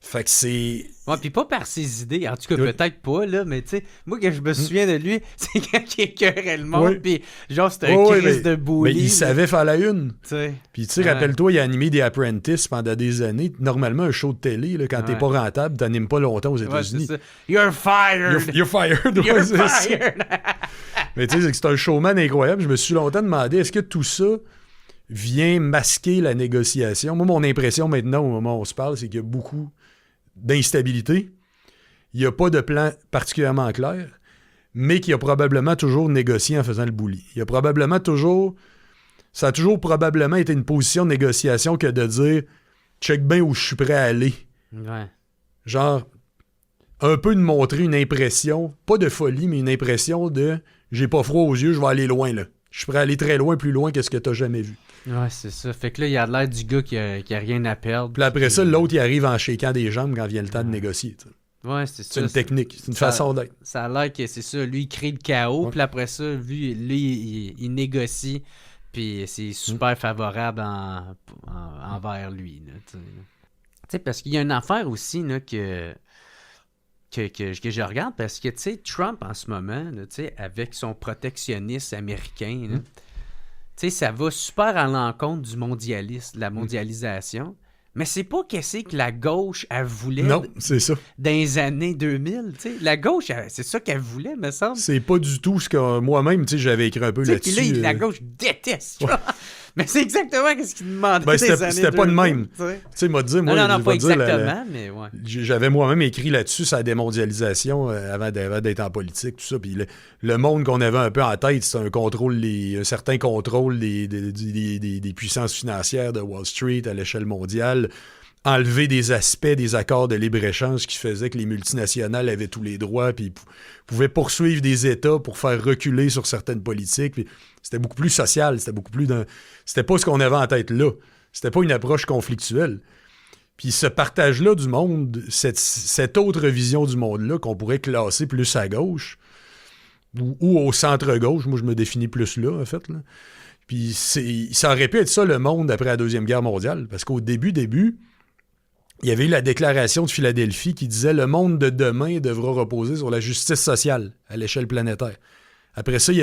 Fait que c'est... Ouais, puis pas par ses idées. En tout cas, peut-être pas, là, mais tu sais, moi, que je me souviens de lui, c'est quand il écœurait le monde, puis genre, c'était un crise de bully. Mais il savait faire la une. T'sais. Puis tu sais, rappelle-toi, il a animé des Apprentice pendant des années. Normalement, un show de télé, là, quand t'es pas rentable, t'animes pas longtemps aux États-Unis. C'est ça. You're fired! You're fired! You're fired! Mais tu sais, c'est un showman incroyable. Je me suis longtemps demandé, est-ce que tout ça vient masquer la négociation? Moi, mon impression maintenant, au moment où on se parle, c'est qu'il y a beaucoup d'instabilité. Il n'y a pas de plan particulièrement clair, mais qu'il a probablement toujours négocié en faisant le bully. Il a probablement toujours... Ça a toujours probablement été une position de négociation que de dire « check bien où je suis prêt à aller Ouais. ». Genre, un peu de montrer une impression, pas de folie, mais une impression de « j'ai pas froid aux yeux, je vais aller loin là. Je suis prêt à aller très loin, plus loin que ce que t'as jamais vu. » Ouais, c'est ça. Fait que là, il a l'air du gars qui a rien à perdre. Puis après ça, l'autre, il arrive en shakeant des jambes quand vient le temps de négocier. T'sais. Ouais, c'est ça. C'est une technique, c'est une façon d'être. Ça a l'air que c'est ça. Lui, il crée le chaos, puis après ça, lui il négocie, puis c'est super favorable envers lui. Tu sais, parce qu'il y a une affaire aussi là, que je regarde, parce que, tu sais, Trump, en ce moment, là, avec son protectionnisme américain, là, tu sais, ça va super à l'encontre du mondialisme, de la mondialisation. Mais c'est pas qu'est-ce que la gauche, elle voulait non, c'est ça. dans les années 2000. Tu sais. La gauche, c'est ça qu'elle voulait, me semble. C'est pas du tout ce que moi-même, tu sais, j'avais écrit un peu là-dessus. Puis là, la gauche déteste. Ouais. Mais c'est exactement ce qu'il demandait des années 2000. C'était pas de même. Tu sais, m'a dit, moi, non, pas exactement, mais ouais. J'avais moi-même écrit là-dessus sur la démondialisation avant d'être en politique, tout ça. Puis le monde qu'on avait un peu en tête, c'est un certain contrôle des puissances financières de Wall Street à l'échelle mondiale, enlever des aspects des accords de libre-échange qui faisaient que les multinationales avaient tous les droits puis pouvaient poursuivre des États pour faire reculer sur certaines politiques. Puis c'était beaucoup plus social, c'était pas ce qu'on avait en tête là. C'était pas une approche conflictuelle. Puis ce partage-là du monde, cette autre vision du monde-là qu'on pourrait classer plus à gauche ou au centre-gauche, moi je me définis plus là, en fait. Là. Puis ça aurait pu être ça le monde après la Deuxième Guerre mondiale, parce qu'au début, il y avait eu la déclaration de Philadelphie qui disait « Le monde de demain devra reposer sur la justice sociale à l'échelle planétaire ». Après ça, il y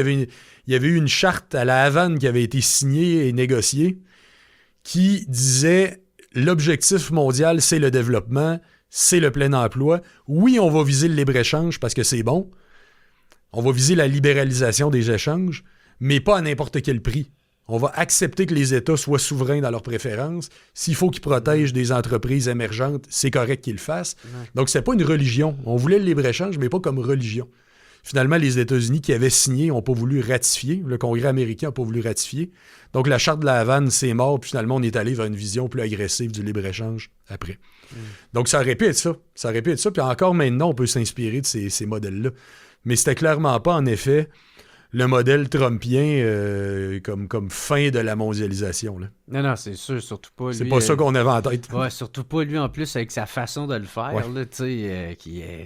avait eu une charte à la Havane qui avait été signée et négociée qui disait « L'objectif mondial, c'est le développement, c'est le plein emploi. Oui, on va viser le libre-échange parce que c'est bon. On va viser la libéralisation des échanges, mais pas à n'importe quel prix. On va accepter que les États soient souverains dans leurs préférences. S'il faut qu'ils protègent des entreprises émergentes, c'est correct qu'ils le fassent. Ouais. Donc, c'est pas une religion. On voulait le libre-échange, mais pas comme religion. Finalement, les États-Unis qui avaient signé n'ont pas voulu ratifier. Le Congrès américain n'a pas voulu ratifier. Donc, la Charte de la Havane, c'est mort. Puis finalement, on est allé vers une vision plus agressive du libre-échange après. Donc, ça aurait pu être ça. Ça aurait pu être ça. Puis encore maintenant, on peut s'inspirer de ces modèles-là. Mais c'était clairement pas, en effet, le modèle trumpien comme fin de la mondialisation. Là. Non, c'est sûr, surtout pas lui. C'est pas ça qu'on avait en tête. Ouais, surtout pas lui en plus avec sa façon de le faire, là, tu sais,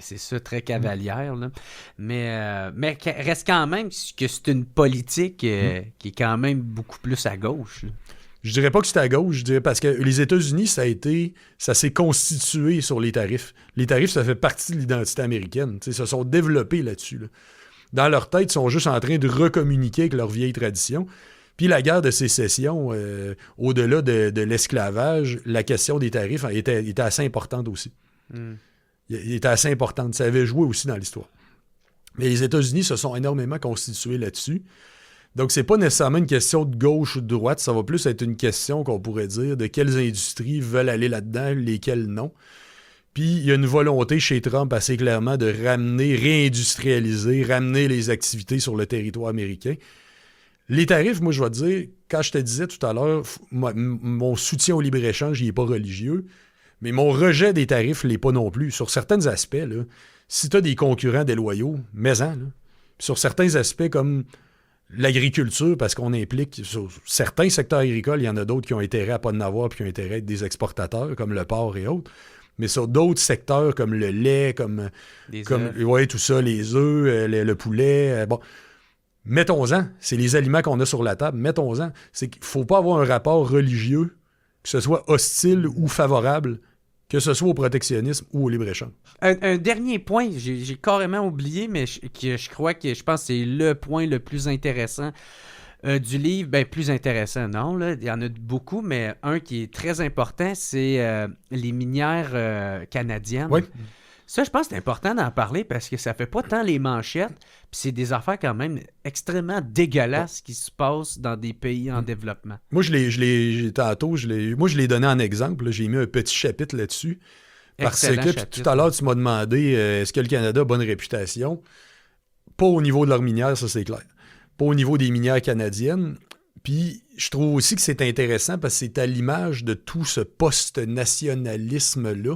c'est ça, très cavalière. Là. Mais reste quand même que c'est une politique qui est quand même beaucoup plus à gauche. Là. Je dirais pas que c'est à gauche, je dirais parce que les États-Unis, ça s'est constitué sur les tarifs. Les tarifs, ça fait partie de l'identité américaine. Ils se sont développés là-dessus. Là. Dans leur tête, ils sont juste en train de recommuniquer avec leur vieille tradition. Puis la guerre de sécession, au-delà de l'esclavage, la question des tarifs était assez importante aussi. Il était assez importante. Ça avait joué aussi dans l'histoire. Mais les États-Unis se sont énormément constitués là-dessus. Donc, c'est pas nécessairement une question de gauche ou de droite, ça va plus être une question qu'on pourrait dire de quelles industries veulent aller là-dedans, lesquelles non. Puis, il y a une volonté chez Trump assez clairement de réindustrialiser, ramener les activités sur le territoire américain. Les tarifs, moi, je vais te dire, quand je te disais tout à l'heure, mon soutien au libre-échange, il n'est pas religieux, mais mon rejet des tarifs ne l'est pas non plus. Sur certains aspects, là, si tu as des concurrents déloyaux, mets-en. Là. Sur certains aspects comme l'agriculture, parce qu'on implique sur certains secteurs agricoles, il y en a d'autres qui ont intérêt à pas en avoir puis qui ont intérêt à être des exportateurs, comme le porc et autres. Mais sur d'autres secteurs, comme le lait, comme tout ça, les œufs, le poulet, bon, mettons-en. C'est les aliments qu'on a sur la table, mettons-en. C'est qu'il ne faut pas avoir un rapport religieux, que ce soit hostile ou favorable, que ce soit au protectionnisme ou au libre-échange. Un dernier point, j'ai carrément oublié, mais je crois que je pense que c'est le point le plus intéressant du livre. Ben, plus intéressant, non, là, il y en a beaucoup, mais un qui est très important, c'est les minières canadiennes. Oui. Ça, je pense que c'est important d'en parler parce que ça fait pas tant les manchettes, puis c'est des affaires quand même extrêmement dégueulasses qui se passent dans des pays en développement. Moi, je l'ai donné en exemple. Là, j'ai mis un petit chapitre là-dessus. Parce que tout à l'heure, tu m'as demandé est-ce que le Canada a bonne réputation? Pas au niveau de leurs minières, ça c'est clair. Pas au niveau des minières canadiennes. Puis, je trouve aussi que c'est intéressant parce que c'est à l'image de tout ce post-nationalisme-là.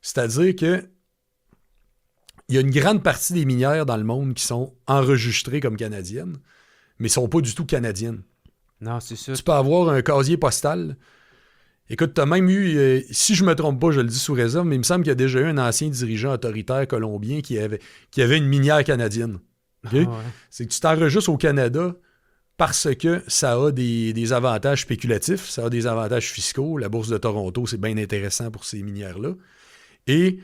C'est-à-dire que il y a une grande partie des minières dans le monde qui sont enregistrées comme canadiennes, mais ne sont pas du tout canadiennes. Non, c'est ça. Tu peux avoir un casier postal. Écoute, tu as même eu, si je ne me trompe pas, je le dis sous réserve, mais il me semble qu'il y a déjà eu un ancien dirigeant autoritaire colombien qui avait une minière canadienne. Okay? Ah ouais. C'est que tu t'enregistres au Canada parce que ça a des avantages spéculatifs, ça a des avantages fiscaux. La Bourse de Toronto, c'est bien intéressant pour ces minières-là. Et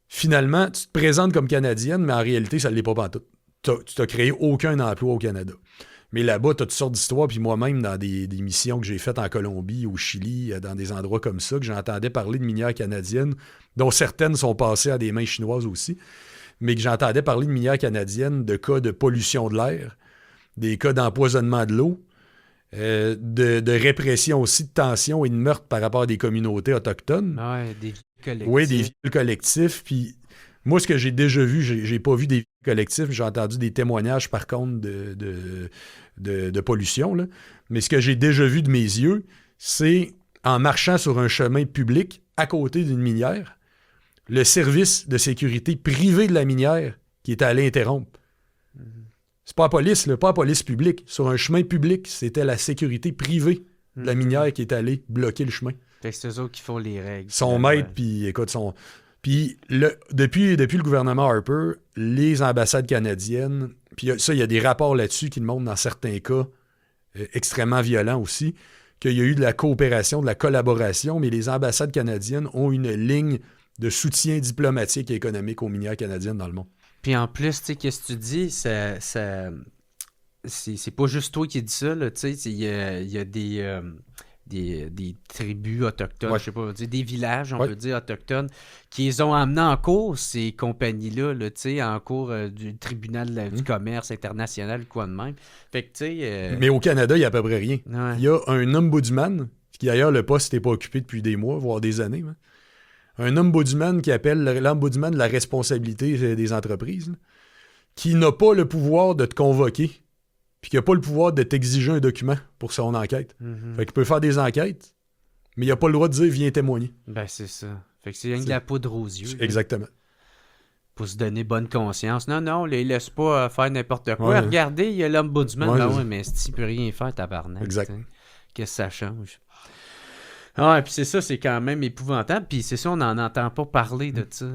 finalement, tu te présentes comme canadienne, mais en réalité, ça ne l'est pas pantoute. Tu n'as créé aucun emploi au Canada. Mais là-bas, tu as toutes sortes d'histoires, puis moi-même, dans des missions que j'ai faites en Colombie, au Chili, dans des endroits comme ça, que j'entendais parler de minières canadiennes, dont certaines sont passées à des mains chinoises aussi, mais que j'entendais parler de minières canadiennes, de cas de pollution de l'air, des cas d'empoisonnement de l'eau, de répression aussi, de tension et de meurtre par rapport à des communautés autochtones. Ouais, des viols collectifs. Oui, des viols collectifs. Puis moi, ce que j'ai déjà vu, j'ai pas vu des viols collectifs, j'ai entendu des témoignages par contre de pollution. Là. Mais ce que j'ai déjà vu de mes yeux, c'est en marchant sur un chemin public à côté d'une minière, le service de sécurité privé de la minière qui est allé interrompre. C'est pas la police, là, pas la police publique. Sur un chemin public, c'était la sécurité privée de la minière qui est allée bloquer le chemin. Fait que c'est eux autres qui font les règles. Son maître, puis écoute, Puis depuis le gouvernement Harper, les ambassades canadiennes, puis ça, il y a des rapports là-dessus qui le montrent dans certains cas extrêmement violents aussi, qu'il y a eu de la coopération, de la collaboration, mais les ambassades canadiennes ont une ligne de soutien diplomatique et économique aux minières canadiennes dans le monde. Puis en plus, tu sais, qu'est-ce que tu dis, c'est pas juste toi qui dis ça, là, tu sais, il y a des tribus autochtones, ouais. Je sais pas, des villages, on peut dire, autochtones, qui les ont amenés en cours, ces compagnies-là, là, tu sais, en cours du tribunal du commerce international, quoi de même. Fait que, tu sais... Mais au Canada, il n'y a à peu près rien. Ouais. Il y a un ombudsman, qui d'ailleurs, le poste n'était pas occupé depuis des mois, voire des années, hein. Un ombudsman qui appelle l'ombudsman de la responsabilité des entreprises, là, qui n'a pas le pouvoir de te convoquer, puis qui n'a pas le pouvoir de t'exiger un document pour son enquête. Fait qu'il peut faire des enquêtes, mais il n'a pas le droit de dire « viens témoigner ». Ben, c'est ça. Fait que c'est rien que de la poudre aux yeux. Exactement. pour se donner bonne conscience. Non, les laisse pas faire n'importe quoi. Regardez, il y a l'ombudsman. Mais si tu peux rien faire, tabarnak. Exact. T'sais. Qu'est-ce que ça change? Ah, puis c'est ça, c'est quand même épouvantable. Puis c'est ça, on n'en entend pas parler de ça.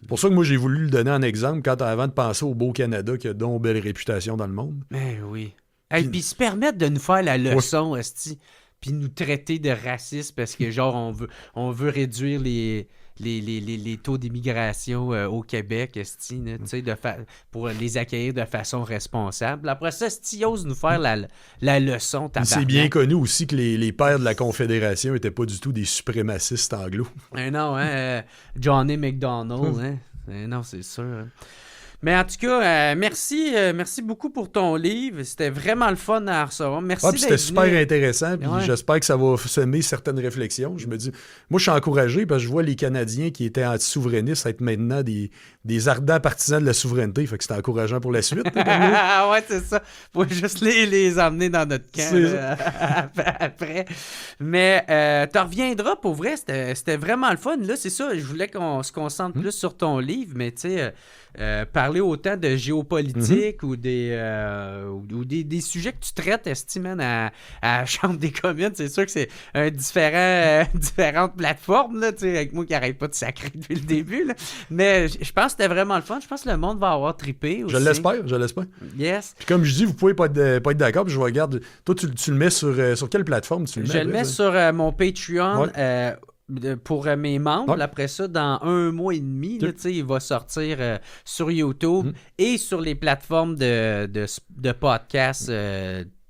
C'est pour ça que moi, j'ai voulu le donner en exemple avant de penser au beau Canada qui a donc belle réputation dans le monde. Ben oui. Et puis se permettre de nous faire la leçon, esti, puis nous traiter de racistes parce que, genre, on veut réduire les taux d'immigration au Québec, esti, pour les accueillir de façon responsable. Après ça, esti, ose nous faire la leçon. C'est bien connu aussi que les pères de la Confédération n'étaient pas du tout des suprémacistes anglo. Non, Johnny McDonald, non, c'est sûr. Hein. Mais en tout cas, merci beaucoup pour ton livre. C'était vraiment le fun à recevoir. Merci d'être c'était super venu. intéressant. Puis j'espère que ça va semer certaines réflexions. Je me dis, moi, je suis encouragé parce que je vois les Canadiens qui étaient anti-souverainistes être maintenant des ardents partisans de la souveraineté. Fait que c'est encourageant pour la suite. Ouais, c'est ça. Faut juste les emmener dans notre camp après. Mais tu reviendras pour vrai. C'était vraiment le fun. Là, c'est ça. Je voulais qu'on se concentre plus sur ton livre, mais tu sais. Parler autant de géopolitique ou des sujets que tu traites, estime, à la Chambre des communes, c'est sûr que c'est différentes plateformes, là, avec moi qui n'arrête pas de sacrer depuis le début. Là. Mais je pense que c'était vraiment le fun. Je pense que le monde va avoir trippé aussi. Je l'espère. Yes. Puis comme je dis, vous pouvez pas être d'accord. Puis je regarde. Toi, tu le mets sur quelle plateforme tu le mets? Je le mets sur mon Patreon. Pour mes membres, après ça, dans 1 mois et demi, là, il va sortir sur YouTube et sur les plateformes de podcasts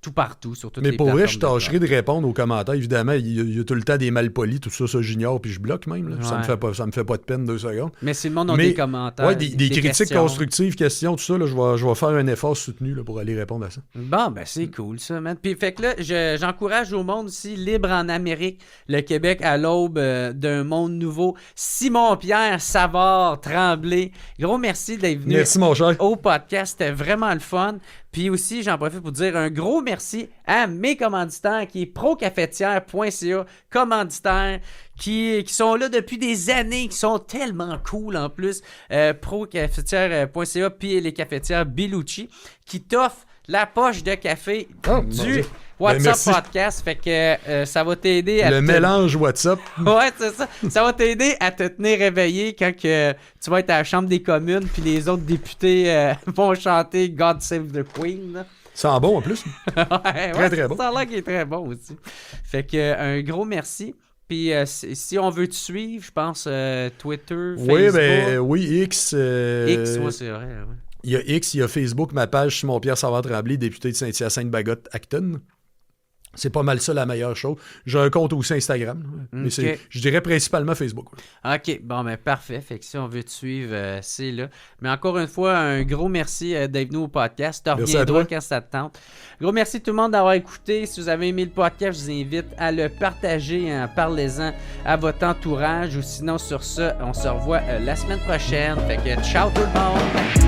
tout partout, sur toutes les plateformes. Mais pour vrai, je tâcherai de répondre aux commentaires. Évidemment, il y a tout le temps des malpolis, tout ça j'ignore, puis je bloque même. Là. Ça me fait pas de peine 2 secondes. Mais si le monde a des commentaires, des critiques questions. constructives, questions, tout ça, là, je vais faire un effort soutenu là, pour aller répondre à ça. Bon, ben c'est cool ça, man. Puis fait que là, j'encourage au monde aussi, libre en Amérique, le Québec à l'aube d'un monde nouveau. Simon-Pierre Savard Tremblay, gros merci d'être venu. Merci mon cher. Au podcast, c'était vraiment le fun. Puis aussi, j'en profite pour dire un gros merci à mes commanditaires qui est procafetière.ca, commanditaires qui sont là depuis des années, qui sont tellement cool en plus. Procafetière.ca puis les cafetières Bellucci qui t'offrent la poche de café du WhatsApp Podcast. Fait que ça va t'aider à... Le mélange WhatsApp. Ouais, c'est ça. Ça va t'aider à te tenir réveillé quand tu vas être à la Chambre des communes puis les autres députés vont chanter God Save the Queen. Là. Ça sent bon en plus. Très bon. Ça a l'air qu'il est très bon aussi. Fait que un gros merci. Puis si on veut te suivre, je pense Twitter, Facebook. Oui, X. X, ouais, c'est vrai. Ouais. Il y a X, il y a Facebook, ma page Simon-Pierre Savard-Tremblay, député de Saint-Hyacinthe-Bagotte-Acton. C'est pas mal ça la meilleure chose. J'ai un compte aussi Instagram, mais je dirais principalement Facebook. OK, bon, ben parfait. Fait que si on veut te suivre, c'est là. Mais encore une fois, un gros merci d'être venu au podcast. Tu reviendras quand ça te tente. Gros merci tout le monde d'avoir écouté. Si vous avez aimé le podcast, je vous invite à le partager. Parlez-en à votre entourage. Ou sinon, sur ça, on se revoit la semaine prochaine. Fait que ciao tout le monde!